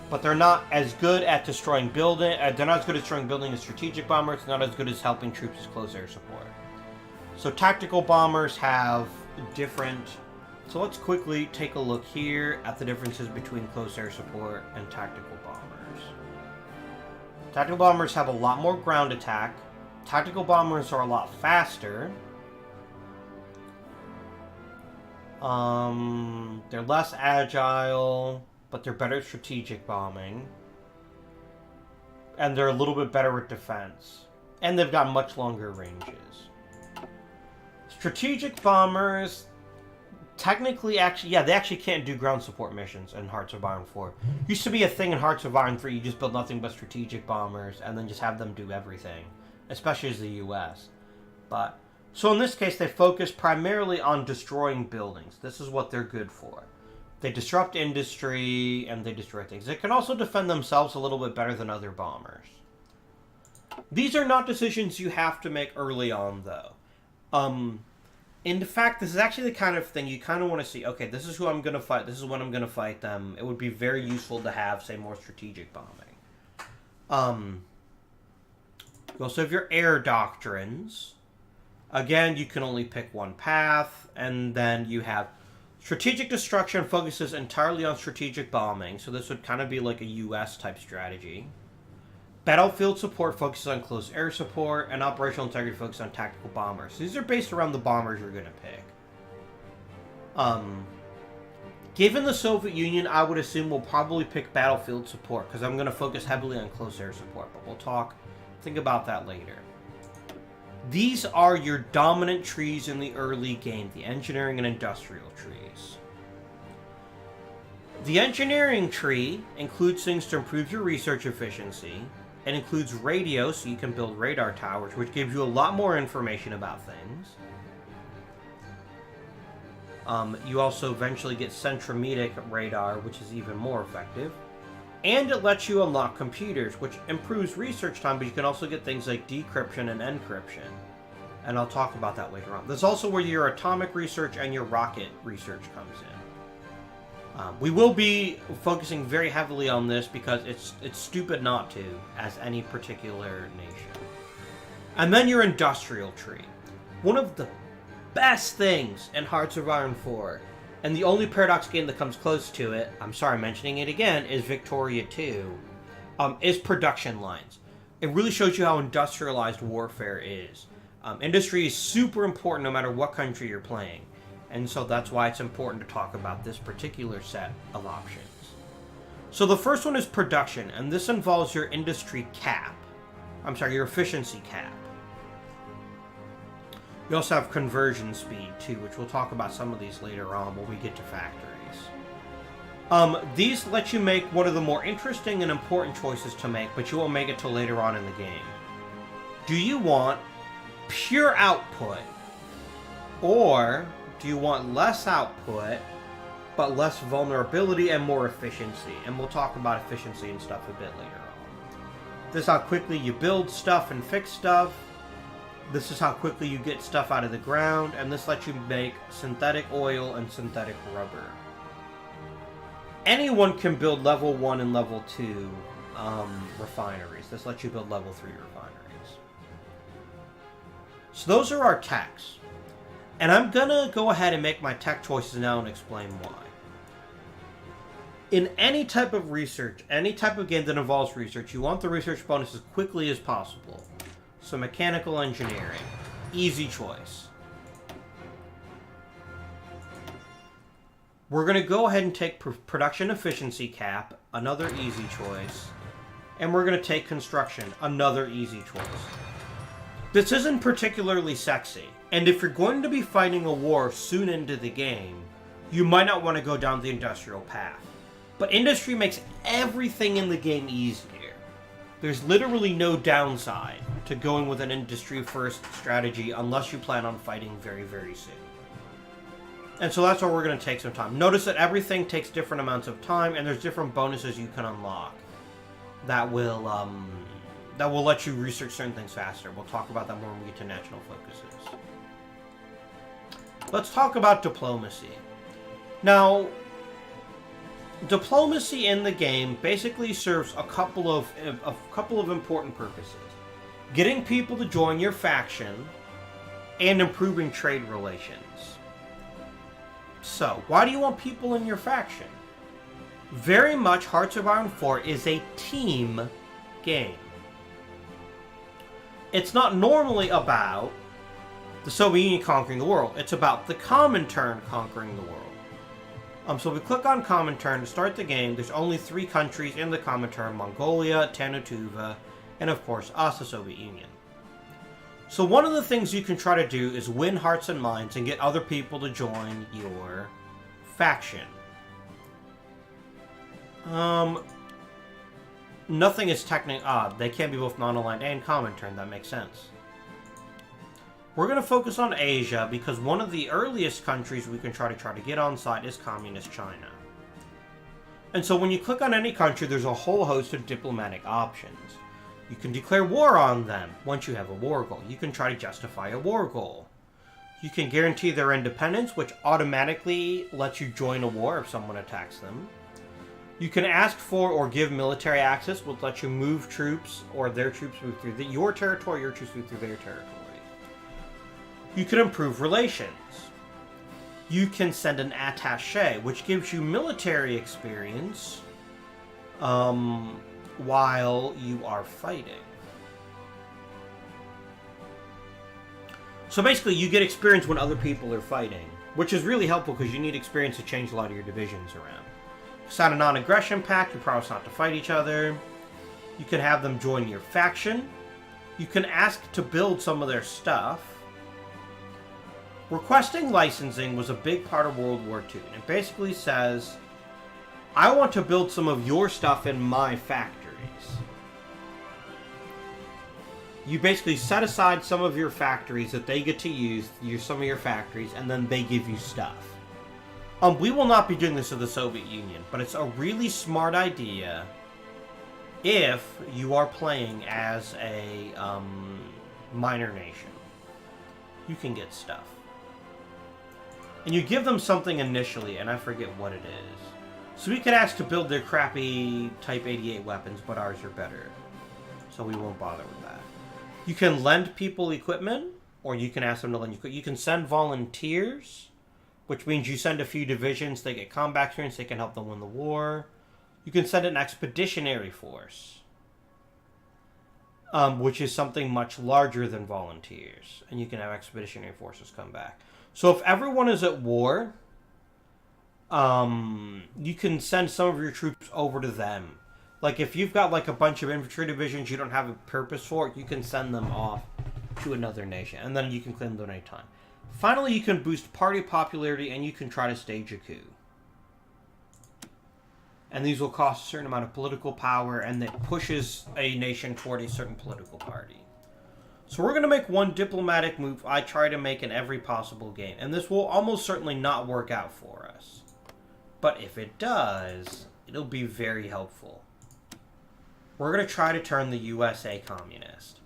but they're not as good at destroying building. They're not as good at destroying building as strategic bombers. Not as good as helping troops as close air support. So tactical bombers have different. So let's quickly take a look here at the differences between close air support and tactical bombers. Tactical bombers have a lot more ground attack. Tactical bombers are a lot faster. They're less agile, but they're better at strategic bombing. And they're a little bit better at defense. And they've got much longer ranges. Strategic bombers, technically, they actually can't do ground support missions in Hearts of Iron 4. Used to be a thing in Hearts of Iron 3, you just build nothing but strategic bombers, and then just have them do everything. especially as the U.S. But so in this case, they focus primarily on destroying buildings. This is what they're good for. They disrupt industry and they destroy things. They can also defend themselves a little bit better than other bombers. These are not decisions you have to make early on, though. In fact, this is actually the kind of thing you kind of want to see. Okay, this is who I'm going to fight. This is when I'm going to fight them. It would be very useful to have, say, more strategic bombing. You also have your air doctrines. Again, you can only pick one path. And then you have strategic destruction focuses entirely on strategic bombing. So this would kind of be like a US type strategy. Battlefield support focuses on close air support, and operational integrity focuses on tactical bombers. So these are based around the bombers you're going to pick. Given the Soviet Union, I would assume we'll probably pick battlefield support, because I'm going to focus heavily on close air support, but we'll think about that later. These are your dominant trees in the early game, the engineering and industrial trees. The engineering tree includes things to improve your research efficiency. It includes radio, so you can build radar towers, which gives you a lot more information about things. You also eventually get centrometric radar, which is even more effective. And it lets you unlock computers, which improves research time, but you can also get things like decryption and encryption. And I'll talk about that later on. That's also where your atomic research and your rocket research comes in. We will be focusing very heavily on this because it's stupid not to, as any particular nation. And then your industrial tree. One of the best things in Hearts of Iron 4, and the only Paradox game that comes close to it, I'm sorry, mentioning it again, is Victoria 2, is production lines. It really shows you how industrialized warfare is. Industry is super important no matter what country you're playing. And so that's why it's important to talk about this particular set of options. So the first one is production, and this involves your industry cap. Your efficiency cap. You also have conversion speed, too, which we'll talk about some of these later on when we get to factories. These let you make one of the more interesting and important choices to make, but you won't make it till later on in the game. Do you want pure output, or do you want less output, but less vulnerability and more efficiency? And we'll talk about efficiency and stuff a bit later on. This is how quickly you build stuff and fix stuff. This is how quickly you get stuff out of the ground. And this lets you make synthetic oil and synthetic rubber. Anyone can build level 1 and level 2 refineries. This lets you build level 3 refineries. So those are our techs. And I'm going to go ahead and make my tech choices now and explain why. In any type of research, any type of game that involves research, you want the research bonus as quickly as possible. So mechanical engineering, easy choice. We're going to go ahead and take production efficiency cap, another easy choice. And we're going to take construction, another easy choice. This isn't particularly sexy. And if you're going to be fighting a war soon into the game, you might not want to go down the industrial path. But industry makes everything in the game easier. There's literally no downside to going with an industry-first strategy unless you plan on fighting very, very soon. And so that's where we're going to take some time. Notice that everything takes different amounts of time, and there's different bonuses you can unlock that will let you research certain things faster. We'll talk about that more when we get to national focuses. Let's talk about diplomacy. Now, diplomacy in the game basically serves a couple of important purposes. Getting people to join your faction and improving trade relations. So, why do you want people in your faction? Very much Hearts of Iron 4 is a team game. It's not normally about the Soviet Union conquering the world. It's about the Comintern conquering the world. So we click on Comintern to start the game. There's only 3 countries in the Comintern: Mongolia, Tanutuva, and of course us, the Soviet Union. So one of the things you can try to do is win hearts and minds and get other people to join your faction. nothing is technically odd. They can't be both non-aligned and Comintern. That makes sense. We're going to focus on Asia because one of the earliest countries we can try to get on site is Communist China. And so when you click on any country, there's a whole host of diplomatic options. You can declare war on them once you have a war goal. You can try to justify a war goal. You can guarantee their independence, which automatically lets you join a war if someone attacks them. You can ask for or give military access, which lets you move troops or their troops move through your territory, your troops move through their territory. You can improve relations. You can send an attaché, which gives you military experience while you are fighting. So basically, you get experience when other people are fighting, which is really helpful because you need experience to change a lot of your divisions around. Sign a non-aggression pact, you promise not to fight each other. You can have them join your faction. You can ask to build some of their stuff. Requesting licensing was a big part of World War II. And it basically says, I want to build some of your stuff in my factories. You basically set aside some of your factories that they get to use some of your factories, and then they give you stuff. We will not be doing this to the Soviet Union, but it's a really smart idea if you are playing as a minor nation. You can get stuff. And you give them something initially, and I forget what it is. So we could ask to build their crappy Type 88 weapons, but ours are better. So we won't bother with that. You can lend people equipment, or you can ask them to lend you. You can send volunteers, which means you send a few divisions, they get combat experience, they can help them win the war. You can send an expeditionary force, which is something much larger than volunteers. And you can have expeditionary forces come back. So if everyone is at war, you can send some of your troops over to them. Like if you've got like a bunch of infantry divisions you don't have a purpose for, you can send them off to another nation. And then you can claim them at any time. Finally, you can boost party popularity and you can try to stage a coup. And these will cost a certain amount of political power and that pushes a nation toward a certain political party. So we're going to make one diplomatic move I try to make in every possible game. And this will almost certainly not work out for us. But if it does, it'll be very helpful. We're going to try to turn the USA communist.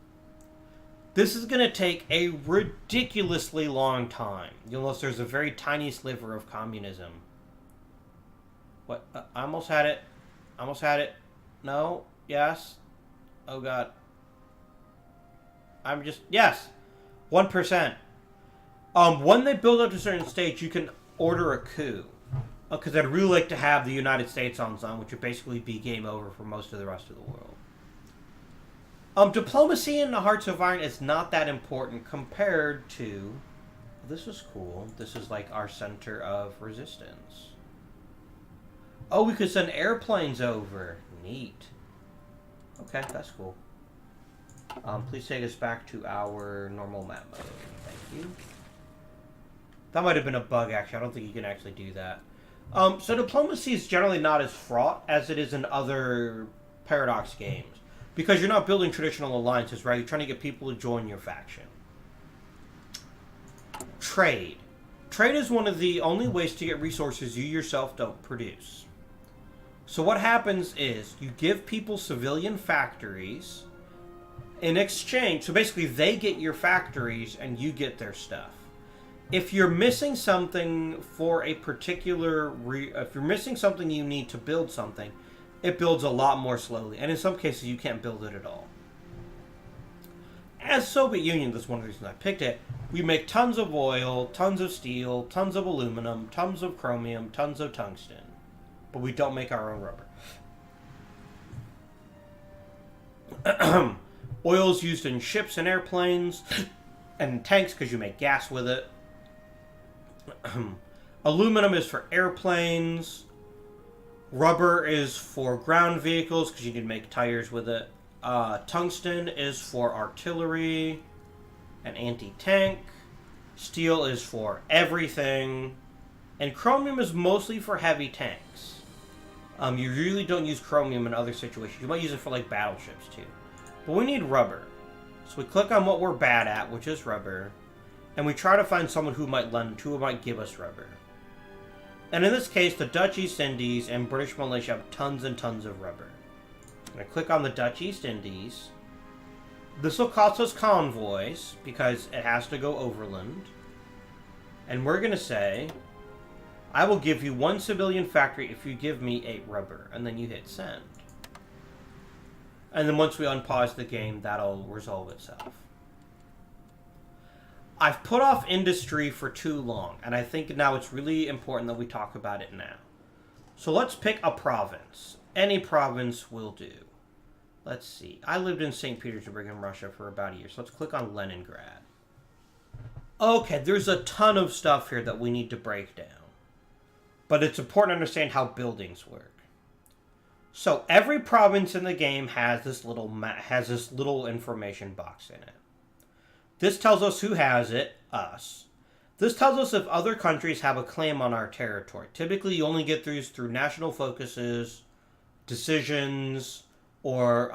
This is going to take a ridiculously long time. You'll notice there's a very tiny sliver of communism. What? I almost had it. Almost had it. No? Yes? Oh, God. I'm just... Yes! 1%. When they build up to a certain stage, you can order a coup. Because I'd really like to have the United States on zone, which would basically be game over for most of the rest of the world. Diplomacy in the Hearts of Iron is not that important compared to... This is cool. This is like our center of resistance. Oh, we could send airplanes over. Neat. Okay, that's cool. Please take us back to our normal map mode. Thank you. That might have been a bug, actually. I don't think you can actually do that. So diplomacy is generally not as fraught as it is in other Paradox games. Because you're not building traditional alliances, right? You're trying to get people to join your faction. Trade. Trade is one of the only ways to get resources you yourself don't produce. So what happens is you give people civilian factories in exchange. So basically they get your factories and you get their stuff. If you're missing something for a particular... if you're missing something you need to build something, it builds a lot more slowly. And in some cases, you can't build it at all. As Soviet Union, that's one of the reasons I picked it, we make tons of oil, tons of steel, tons of aluminum, tons of chromium, tons of tungsten. But we don't make our own rubber. Oil is used in ships and airplanes and tanks because you make gas with it. Aluminum is for airplanes. Rubber is for ground vehicles because you can make tires with it. Tungsten is for artillery and anti-tank. Steel is for everything. And chromium is mostly for heavy tanks. You really don't use chromium in other situations. You might use it for like battleships too. But we need rubber. So we click on what we're bad at, which is rubber, and we try to find someone who might give us rubber. And in this case, the Dutch East Indies and British Malaysia have tons and tons of rubber. I'm going to click on the Dutch East Indies. This will cost us convoys because it has to go overland. And we're going to say, I will give you 1 civilian factory if you give me 8 rubber. And then you hit send. And then once we unpause the game, that'll resolve itself. I've put off industry for too long, and I think now it's really important that we talk about it now. So let's pick a province. Any province will do. Let's see. I lived in St. Petersburg in Russia for about a year, so let's click on Leningrad. Okay, there's a ton of stuff here that we need to break down. But it's important to understand how buildings work. So every province in the game has this little information box in it. This tells us who has it, us. This tells us if other countries have a claim on our territory. Typically, you only get these through national focuses, decisions, or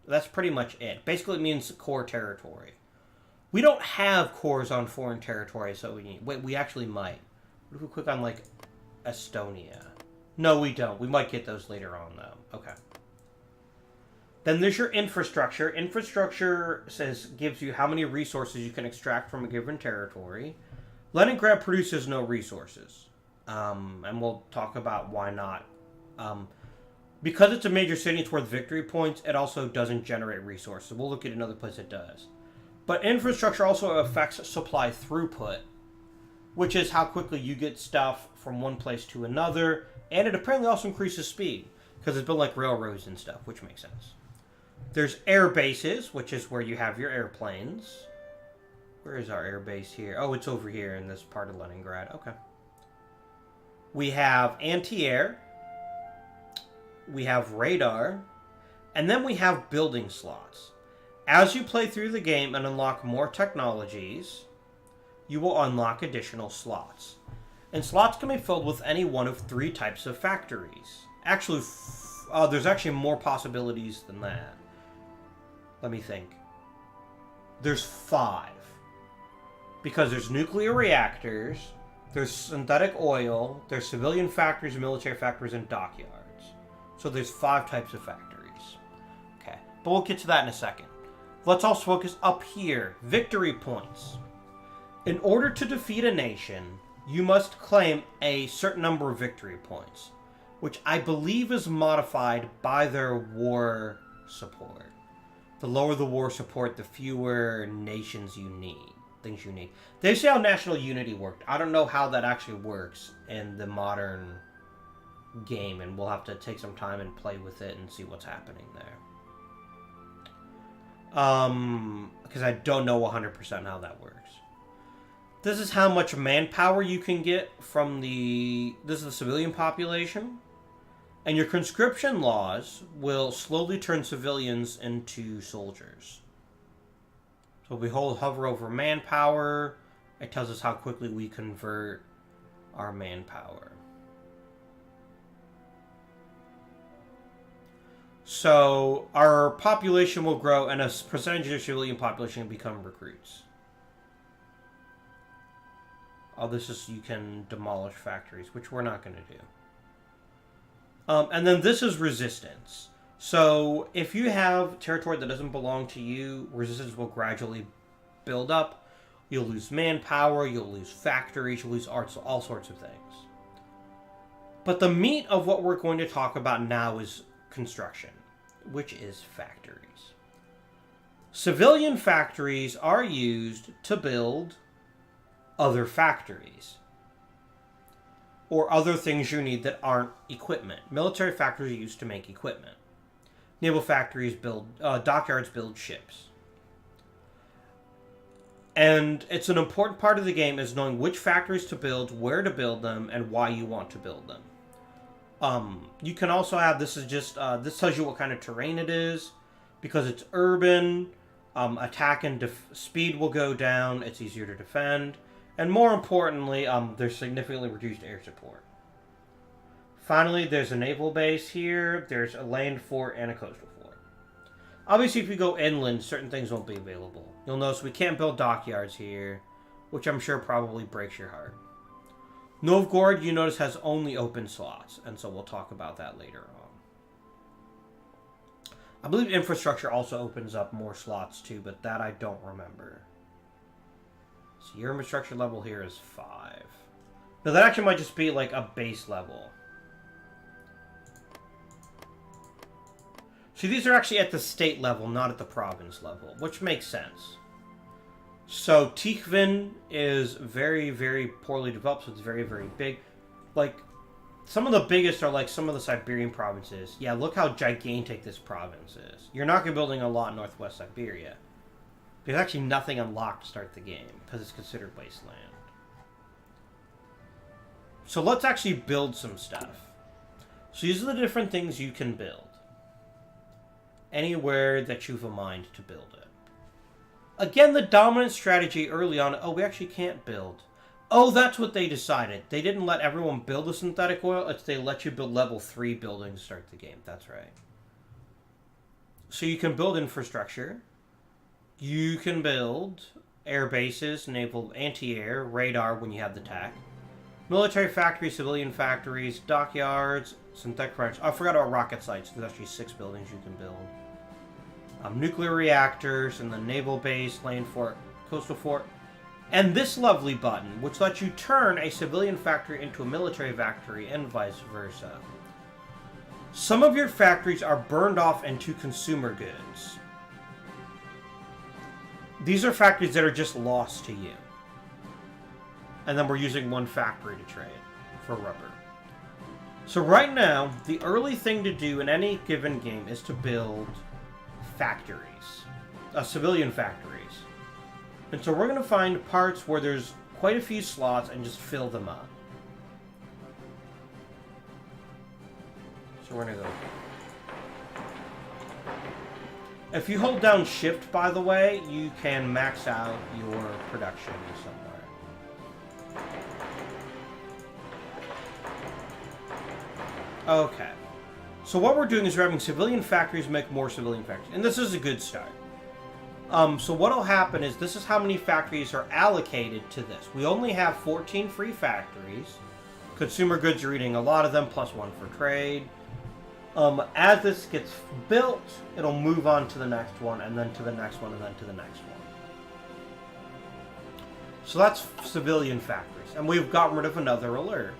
that's pretty much it. Basically, it means core territory. We don't have cores on foreign territory, so we actually might. What if we click on, like, Estonia? No, we don't. We might get those later on, though. Okay. Then there's your infrastructure. Infrastructure gives you how many resources you can extract from a given territory. Leningrad produces no resources. And we'll talk about why not. Because it's a major city, it's worth victory points. It also doesn't generate resources. We'll look at another place it does. But infrastructure also affects supply throughput, which is how quickly you get stuff from one place to another. And it apparently also increases speed, because it's built like railroads and stuff, which makes sense. There's air bases, which is where you have your airplanes. Where is our air base here? Oh, it's over here in this part of Leningrad. Okay. We have anti-air. We have radar. And then we have building slots. As you play through the game and unlock more technologies, you will unlock additional slots. And slots can be filled with any one of 3 types of factories. Actually, there's actually more possibilities than that. Let me think. There's 5. Because there's nuclear reactors, there's synthetic oil, there's civilian factories, military factories, and dockyards. So there's 5 types of factories. Okay, but we'll get to that in a second. Let's also focus up here. Victory points. In order to defeat a nation, you must claim a certain number of victory points, which I believe is modified by their war support. The lower the war support, the fewer nations you need, things you need. They say how national unity worked. I don't know how that actually works in the modern game, and we'll have to take some time and play with it and see what's happening there. Because I don't know 100% how that works. This is how much manpower you can get from this is the civilian population. And your conscription laws will slowly turn civilians into soldiers. So we hover over manpower. It tells us how quickly we convert our manpower. So our population will grow, and a percentage of the civilian population will become recruits. Oh, this is, you can demolish factories, which we're not going to do. And then this is resistance. So if you have territory that doesn't belong to you, resistance will gradually build up. You'll lose manpower, you'll lose factories, you'll lose arts, all sorts of things. But the meat of what we're going to talk about now is construction, which is factories. Civilian factories are used to build other factories, or other things you need that aren't equipment. Military factories are used to make equipment. Naval factories dockyards build ships. And it's an important part of the game is knowing which factories to build, where to build them, and why you want to build them. You can also have, this tells you what kind of terrain it is. Because it's urban, attack and speed will go down, it's easier to defend. And more importantly, there's significantly reduced air support. Finally, there's a naval base here. There's a land fort and a coastal fort. Obviously, if we go inland, certain things won't be available. You'll notice we can't build dockyards here, which I'm sure probably breaks your heart. Novgorod, you notice, has only open slots, and so we'll talk about that later on. I believe infrastructure also opens up more slots too, but that I don't remember. So your infrastructure level here is 5. No, that actually might just be like a base level. See, these are actually at the state level, not at the province level, which makes sense. So Tikhvin is very, very poorly developed, so it's very, very big. Like, some of the biggest are like some of the Siberian provinces. Yeah, look how gigantic this province is. You're not going to be building a lot in northwest Siberia. There's actually nothing unlocked to start the game, because it's considered wasteland. So let's actually build some stuff. So these are the different things you can build. Anywhere that you've a mind to build it. Again, the dominant strategy early on, oh, we actually can't build. Oh, that's what they decided. They didn't let everyone build a synthetic oil, it's they let you build level 3 buildings to start the game. That's right. So you can build infrastructure. You can build air bases, naval anti-air, radar when you have the TAC. Military factories, civilian factories, dockyards, synthetic products. Oh, I forgot about rocket sites. There's actually 6 buildings you can build. Nuclear reactors, and the naval base, land fort, coastal fort. And this lovely button, which lets you turn a civilian factory into a military factory, and vice versa. Some of your factories are burned off into consumer goods. These are factories that are just lost to you. And then we're using one factory to trade for rubber. So right now, the early thing to do in any given game is to build factories. Civilian factories. And so we're going to find parts where there's quite a few slots and just fill them up. So we're going to go. If you hold down shift, by the way, you can max out your production somewhere. Okay. So what we're doing is we're having civilian factories make more civilian factories. And this is a good start. So what will happen is this is how many factories are allocated to this. We only have 14 free factories. Consumer goods are eating a lot of them, plus 1 for trade. As this gets built, it'll move on to the next one, and then to the next one, and then to the next one. So that's civilian factories. And we've gotten rid of another alert.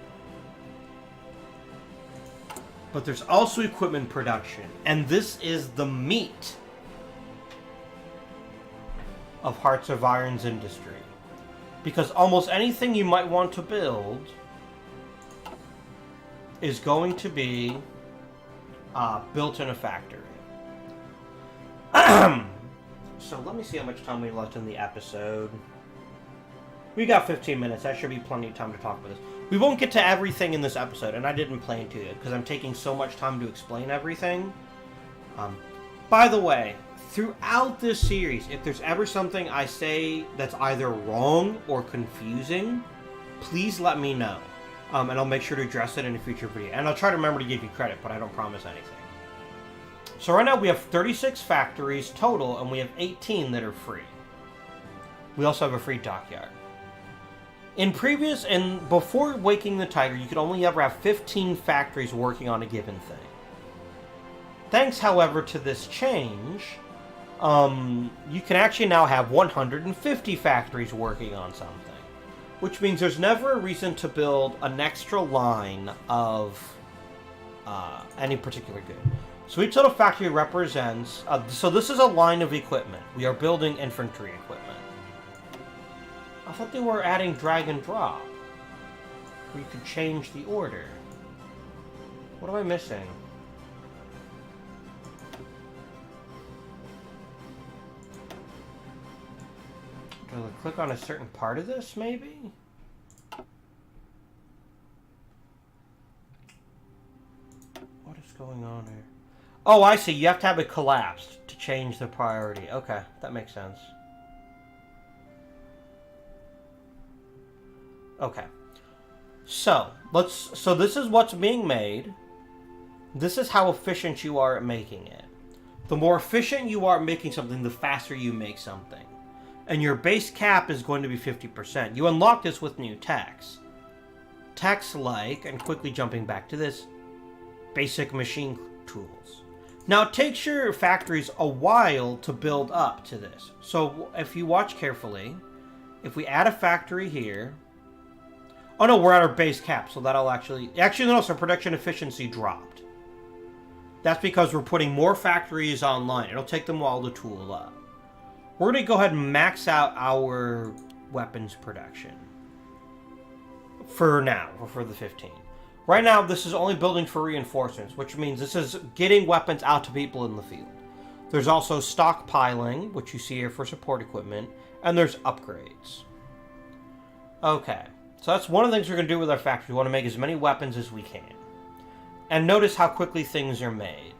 But there's also equipment production. And this is the meat of Hearts of Iron's industry. Because almost anything you might want to build is going to be built in a factory. So let me see how much time we left in the episode. We got 15 minutes. That should be plenty of time to talk about this. We won't get to everything in this episode, and I didn't plan to, because I'm taking so much time to explain everything. By the way, throughout this series, if there's ever something I say that's either wrong or confusing, please let me know. And I'll make sure to address it in a future video. And I'll try to remember to give you credit, but I don't promise anything. So right now we have 36 factories total, and we have 18 that are free. We also have a free dockyard. In previous, and before Waking the Tiger, you could only ever have 15 factories working on a given thing. Thanks, however, to this change, you can actually now have 150 factories working on something. Which means there's never a reason to build an extra line of any particular good. So each little factory represents... so this is a line of equipment. We are building infantry equipment. I thought they were adding drag and drop. Where you could change the order. What am I missing? Do I click on a certain part of this, maybe? What is going on here? Oh, I see. You have to have it collapsed to change the priority. Okay, that makes sense. Okay. So this is what's being made. This is how efficient you are at making it. The more efficient you are at making something, the faster you make something. And your base cap is going to be 50%. You unlock this with new techs. Techs like, and quickly jumping back to this, basic machine tools. Now it takes your factories a while to build up to this. So if you watch carefully, if we add a factory here, oh no, we're at our base cap, so that'll actually notice our production efficiency dropped. That's because we're putting more factories online. It'll take them a while to tool up. We're going to go ahead and max out our weapons production. For now, or for the 15. Right now, this is only building for reinforcements, which means this is getting weapons out to people in the field. There's also stockpiling, which you see here for support equipment, and there's upgrades. Okay, so that's one of the things we're going to do with our factory. We want to make as many weapons as we can. And notice how quickly things are made.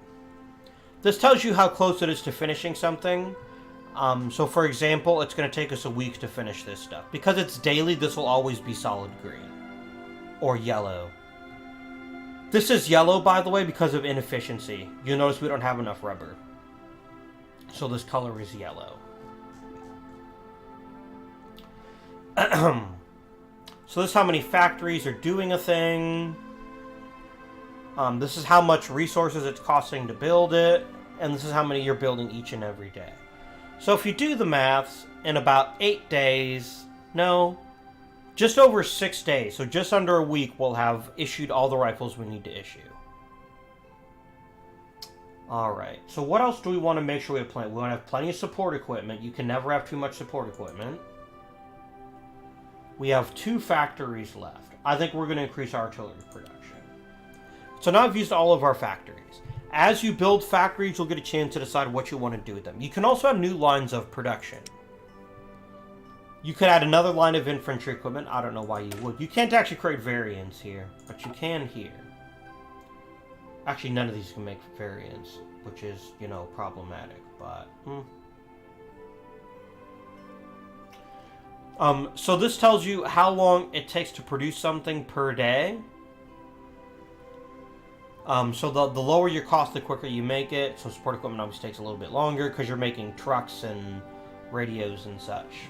This tells you how close it is to finishing something. So for example, it's going to take us a week to finish this stuff. Because it's daily, this will always be solid green. Or yellow. This is yellow, by the way, because of inefficiency. You'll notice we don't have enough rubber. So this color is yellow. So this is how many factories are doing a thing. This is how much resources it's costing to build it. And this is how many you're building each and every day. So if you do the maths, in about 8 days, no, just over 6 days, so just under a week, we'll have issued all the rifles we need to issue. Alright, so what else do we want to make sure we have plenty? We want to have plenty of support equipment. You can never have too much support equipment. We have 2 factories left. I think we're going to increase our artillery production. So now I've used all of our factories. As you build factories, you'll get a chance to decide what you want to do with them. You can also have new lines of production. You could add another line of infantry equipment. I don't know why you would. You can't actually create variants here, but you can here. Actually, none of these can make variants, which is, you know, problematic, but... So this tells you how long it takes to produce something per day. So the lower your cost, the quicker you make it. So support equipment obviously takes a little bit longer because you're making trucks and radios and such.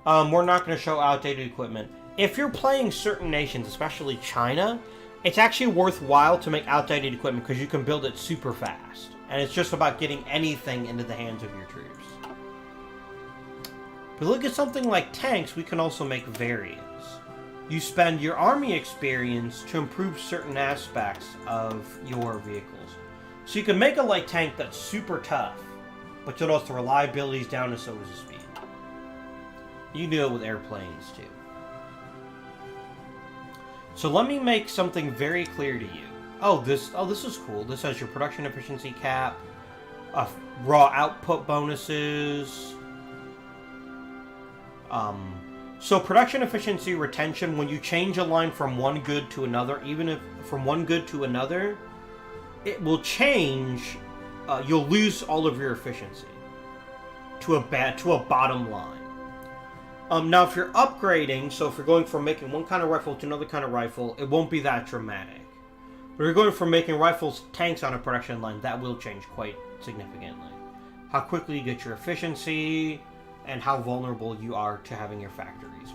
We're not going to show outdated equipment. If you're playing certain nations, especially China, it's actually worthwhile to make outdated equipment because you can build it super fast. And it's just about getting anything into the hands of your troops. But look at something like tanks, we can also make variants. You spend your army experience to improve certain aspects of your vehicles. So you can make a light tank that's super tough, but you'll notice the reliability is down and so is the speed. You can do it with airplanes too. So let me make something very clear to you. This is cool. This has your production efficiency cap, raw output bonuses. So production efficiency retention, when you change a line from one good to another, even if from one good to another, it will change. You'll lose all of your efficiency to a bottom line. Now, if you're upgrading, so if you're going from making one kind of rifle to another kind of rifle, it won't be that dramatic. But if you're going from making rifles, tanks on a production line, that will change quite significantly. How quickly you get your efficiency, and how vulnerable you are to having your factories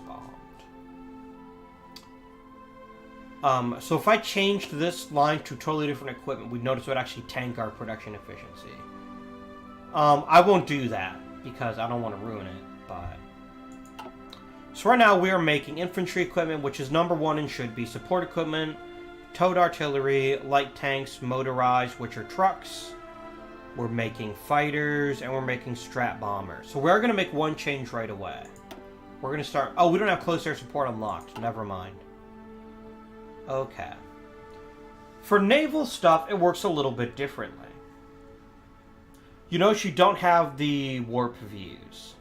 bombed. So if I changed this line to totally different equipment, we'd notice it would actually tank our production efficiency. I won't do that, because I don't want to ruin it, but... So right now we are making infantry equipment, which is number 1 and should be support equipment, towed artillery, light tanks, motorized, which are trucks. We're making fighters, and we're making strat bombers. So we're going to make one change right away. We're going to start... Oh, we don't have close air support unlocked. Never mind. Okay. For naval stuff, it works a little bit differently. You notice you don't have the warp views.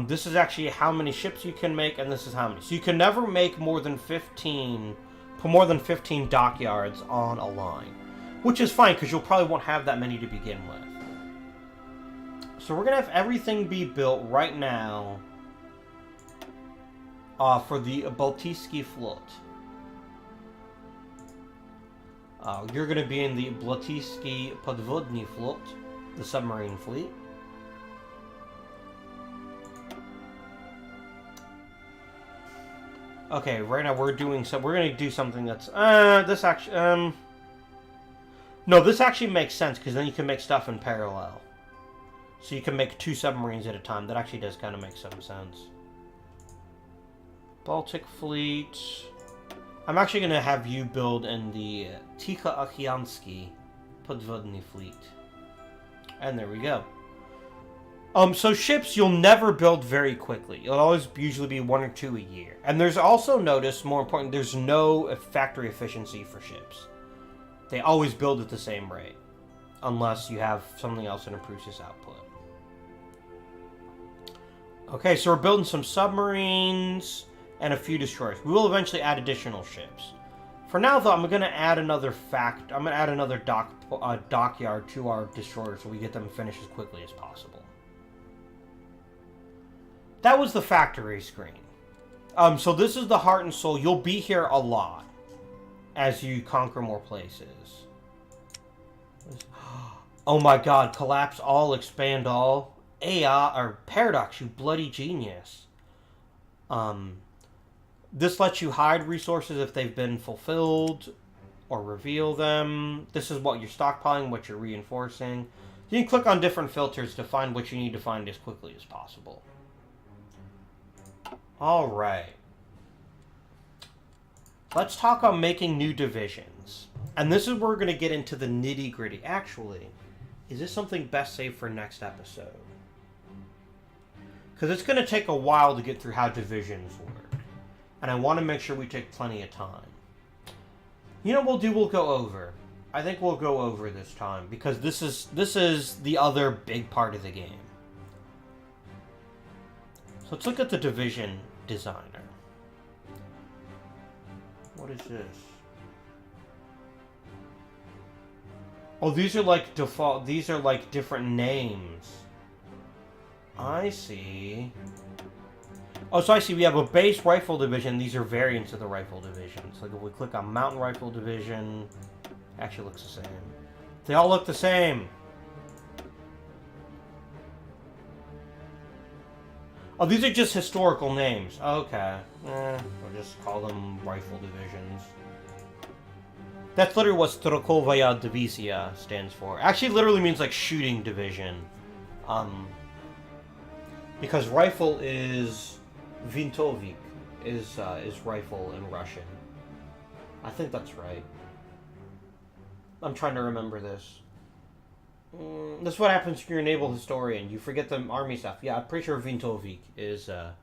This is actually how many ships you can make, and this is how many. So you can never make more than 15... Put more than 15 dockyards on a line. Which is fine, because you'll probably won't have that many to begin with. So we're going to have everything be built right now for the Baltijski Float. You're going to be in the Baltijski Podvodny Float, the submarine fleet. Okay, right now we're going to do something that's this actually no, this actually makes sense because then you can make stuff in parallel. So you can make 2 submarines at a time. That actually does kind of make some sense. Baltic Fleet. I'm actually going to have you build in the Tikhookhiansky Podvodny Fleet. And there we go. So ships you'll never build very quickly. It'll always usually be 1 or 2 a year. And there's also, notice, more important, there's no factory efficiency for ships. They always build at the same rate. Unless you have something else that improves this output. Okay, so we're building some submarines and a few destroyers. We will eventually add additional ships. For now, though, I'm going to add another dockyard to our destroyers so we get them finished as quickly as possible. That was the factory screen. So this is the heart and soul. You'll be here a lot as you conquer more places. Oh my god, collapse all, expand all. or Paradox, you bloody genius. This lets you hide resources if they've been fulfilled or reveal them. This is what you're stockpiling, what you're reinforcing. You can click on different filters to find what you need to find as quickly as possible. Alright. Let's talk on making new divisions. And this is where we're going to get into the nitty-gritty. Actually, is this something best saved for next episode? Because it's going to take a while to get through how divisions work. And I want to make sure we take plenty of time. You know what we'll go over. I think we'll go over this time. Because this is the other big part of the game. So let's look at the division designer. What is this? Oh, these are like default. These are like different names. I see. Oh, so I see we have a base rifle division. These are variants of the rifle division. So if we click on mountain rifle division, actually looks the same. They all look the same. Oh, these are just historical names. Okay. We'll just call them rifle divisions. That's literally what Strokovaya Divizia stands for. Actually, literally means like shooting division. Because rifle is Vintovik, is rifle in Russian. I think that's right. I'm trying to remember this. That's what happens if you're a naval historian. You forget the army stuff. Yeah, I'm pretty sure Vintovik is it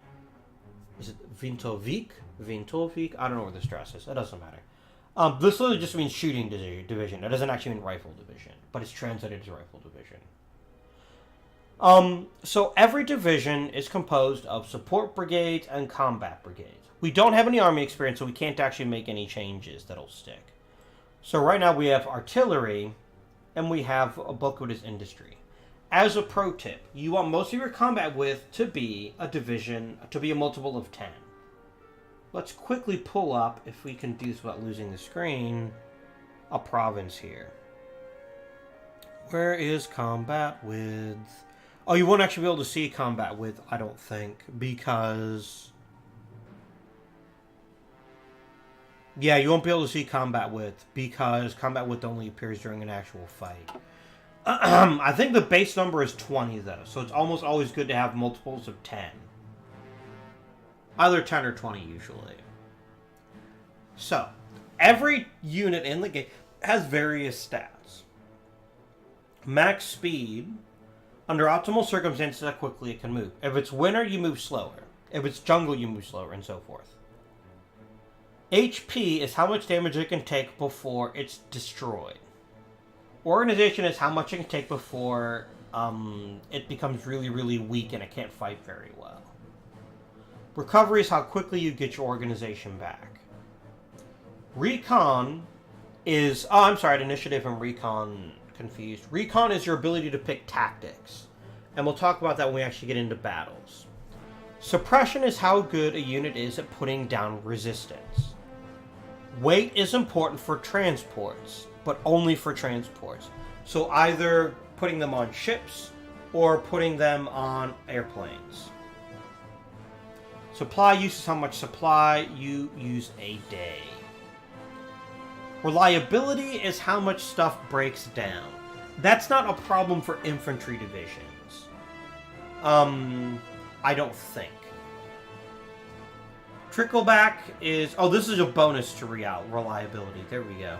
Vintovik? Vintovik? I don't know where the stress is. It doesn't matter. This literally just means shooting division. It doesn't actually mean rifle division, but it's translated as rifle division. So every division is composed of support brigades and combat brigades. We don't have any army experience, so we can't actually make any changes that'll stick. So right now we have artillery, and we have a bulk of it is industry. As a pro tip, you want most of your combat width to be a division, to be a multiple of 10. Let's quickly pull up, if we can do this without losing the screen, a province here. Where is combat width? Oh, you won't actually be able to see combat width, I don't think, because... Yeah, you won't be able to see combat width, because combat width only appears during an actual fight. I think the base number is 20, though, so it's almost always good to have multiples of 10. Either 10 or 20, usually. So, every unit in the game has various stats. Max speed, under optimal circumstances, how quickly it can move. If it's winter, you move slower. If it's jungle, you move slower, and so forth. HP is how much damage it can take before it's destroyed. Organization is how much it can take before it becomes really, really weak and it can't fight very well. Recovery is how quickly you get your organization back. Recon is... Oh, I'm sorry, initiative and recon confused. Recon is your ability to pick tactics. And we'll talk about that when we actually get into battles. Suppression is how good a unit is at putting down resistance. Weight is important for transports, but only for transports. So either putting them on ships or putting them on airplanes. Supply use is how much supply you use a day. Reliability is how much stuff breaks down. That's not a problem for infantry divisions. I don't think. Trickleback is... Oh, this is a bonus to reliability. There we go.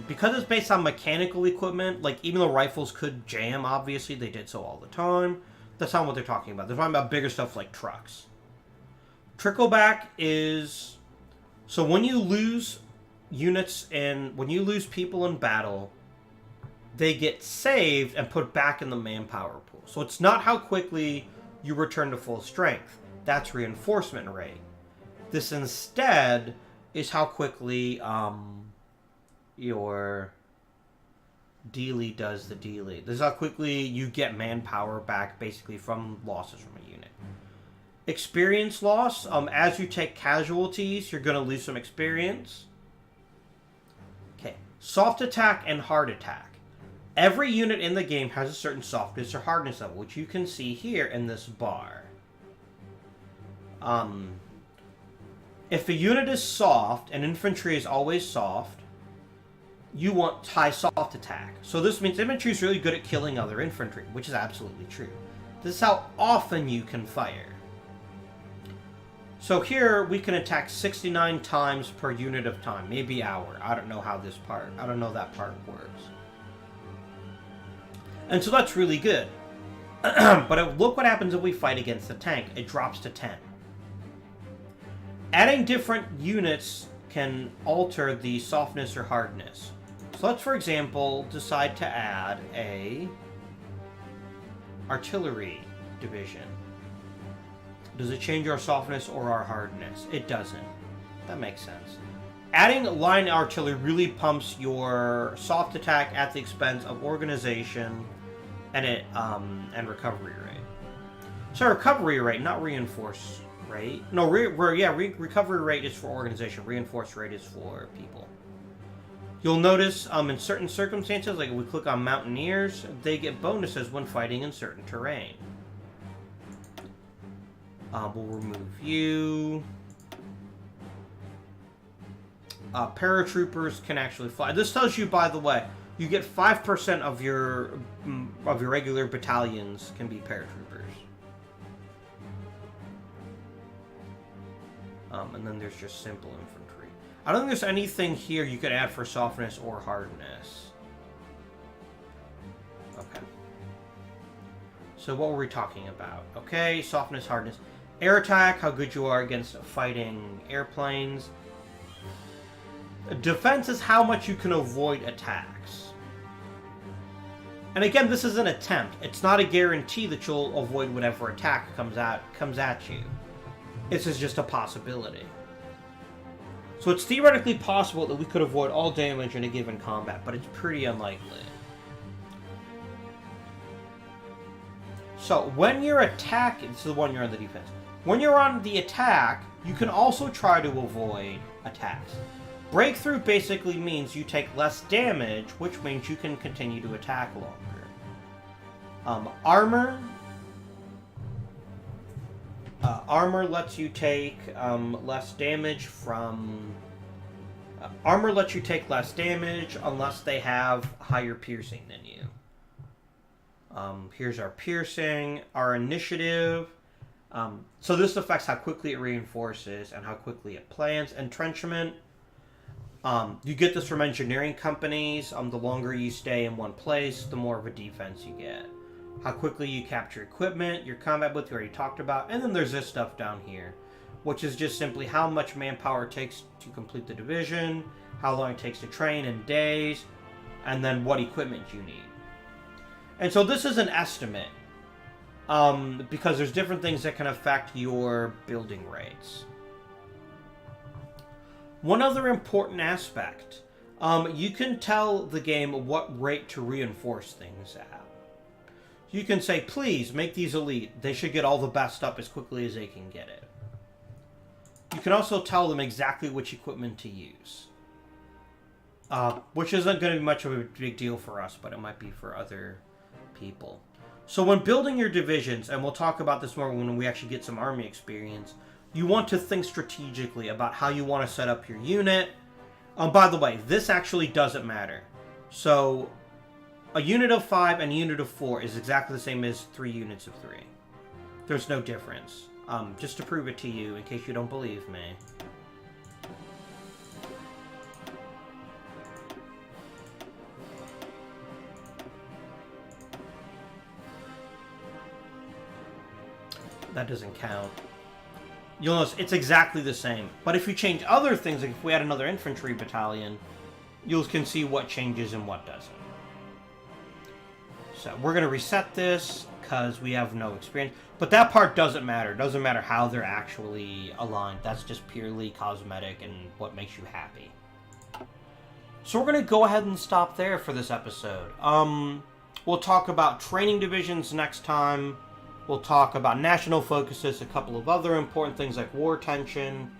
Because it's based on mechanical equipment, like, even though rifles could jam, obviously, they did so all the time. That's not what they're talking about. They're talking about bigger stuff like trucks. Trickleback is... So when you lose units and when you lose people in battle, they get saved and put back in the manpower pool. So it's not how quickly you return to full strength. That's reinforcement rate. This instead is how quickly your dealie does the dealie. This is how quickly you get manpower back, basically, from losses from a unit. Experience loss. As you take casualties, you're going to lose some experience. Okay. Soft attack and hard attack. Every unit in the game has a certain softness or hardness level, which you can see here in this bar. If a unit is soft, and infantry is always soft, you want high soft attack. So this means infantry is really good at killing other infantry, which is absolutely true. This is how often you can fire. So here, we can attack 69 times per unit of time, maybe hour. I don't know how that part works. And so that's really good. But look what happens if we fight against the tank. It drops to 10. Adding different units can alter the softness or hardness. So let's, for example, decide to add a artillery division. Does it change our softness or our hardness? It doesn't. That makes sense. Adding line artillery really pumps your soft attack at the expense of organization and recovery rate. So recovery rate, not reinforce rate. No, recovery rate is for organization. Reinforce rate is for people. You'll notice in certain circumstances, like if we click on Mountaineers, they get bonuses when fighting in certain terrain. We'll remove you. Paratroopers can actually fly. This tells you, by the way, you get 5% of your regular battalions can be paratroopers. And then there's just simple infantry. I don't think there's anything here you could add for softness or hardness. Okay. So what were we talking about? Okay, softness, hardness. Air attack, how good you are against fighting airplanes. Defense is how much you can avoid attacks. And again, this is an attempt. It's not a guarantee that you'll avoid whatever attack comes at you. This is just a possibility. So it's theoretically possible that we could avoid all damage in a given combat, but it's pretty unlikely. So when you're attacking, this is the one you're on the defense. When you're on the attack, you can also try to avoid attacks. Breakthrough basically means you take less damage, which means you can continue to attack longer. Armor lets you take less damage from... armor lets you take less damage unless they have higher piercing than you. Here's our piercing, our initiative. So this affects how quickly it reinforces and how quickly it plans. Entrenchment. You get this from engineering companies. The longer you stay in one place, the more of a defense you get. How quickly you capture equipment, your combat booth we already talked about. And then there's this stuff down here, which is just simply how much manpower it takes to complete the division, how long it takes to train in days, and then what equipment you need. And so this is an estimate, because there's different things that can affect your building rates. One other important aspect, you can tell the game what rate to reinforce things at. You can say, please, make these elite. They should get all the best up as quickly as they can get it. You can also tell them exactly which equipment to use. Which isn't going to be much of a big deal for us, but it might be for other people. So when building your divisions, and we'll talk about this more when we actually get some army experience, you want to think strategically about how you want to set up your unit. By the way, this actually doesn't matter. So a unit of 5 and a unit of 4 is exactly the same as 3 units of 3. There's no difference. Just to prove it to you, in case you don't believe me. That doesn't count. You'll notice it's exactly the same. But if you change other things, like if we had another infantry battalion, you can see what changes and what doesn't. So we're going to reset this because we have no experience. But that part doesn't matter. It doesn't matter how they're actually aligned. That's just purely cosmetic and what makes you happy. So we're going to go ahead and stop there for this episode. We'll talk about training divisions next time. We'll talk about national focuses, a couple of other important things like war tension.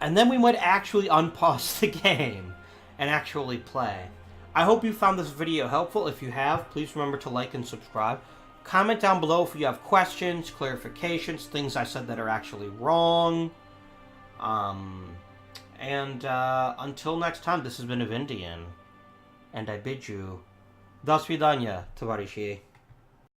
And then we might actually unpause the game and actually play. I hope you found this video helpful. If you have, please remember to like and subscribe. Comment down below if you have questions, clarifications, things I said that are actually wrong. Until next time, this has been Avindian. And I bid you, До свидания, товарищи.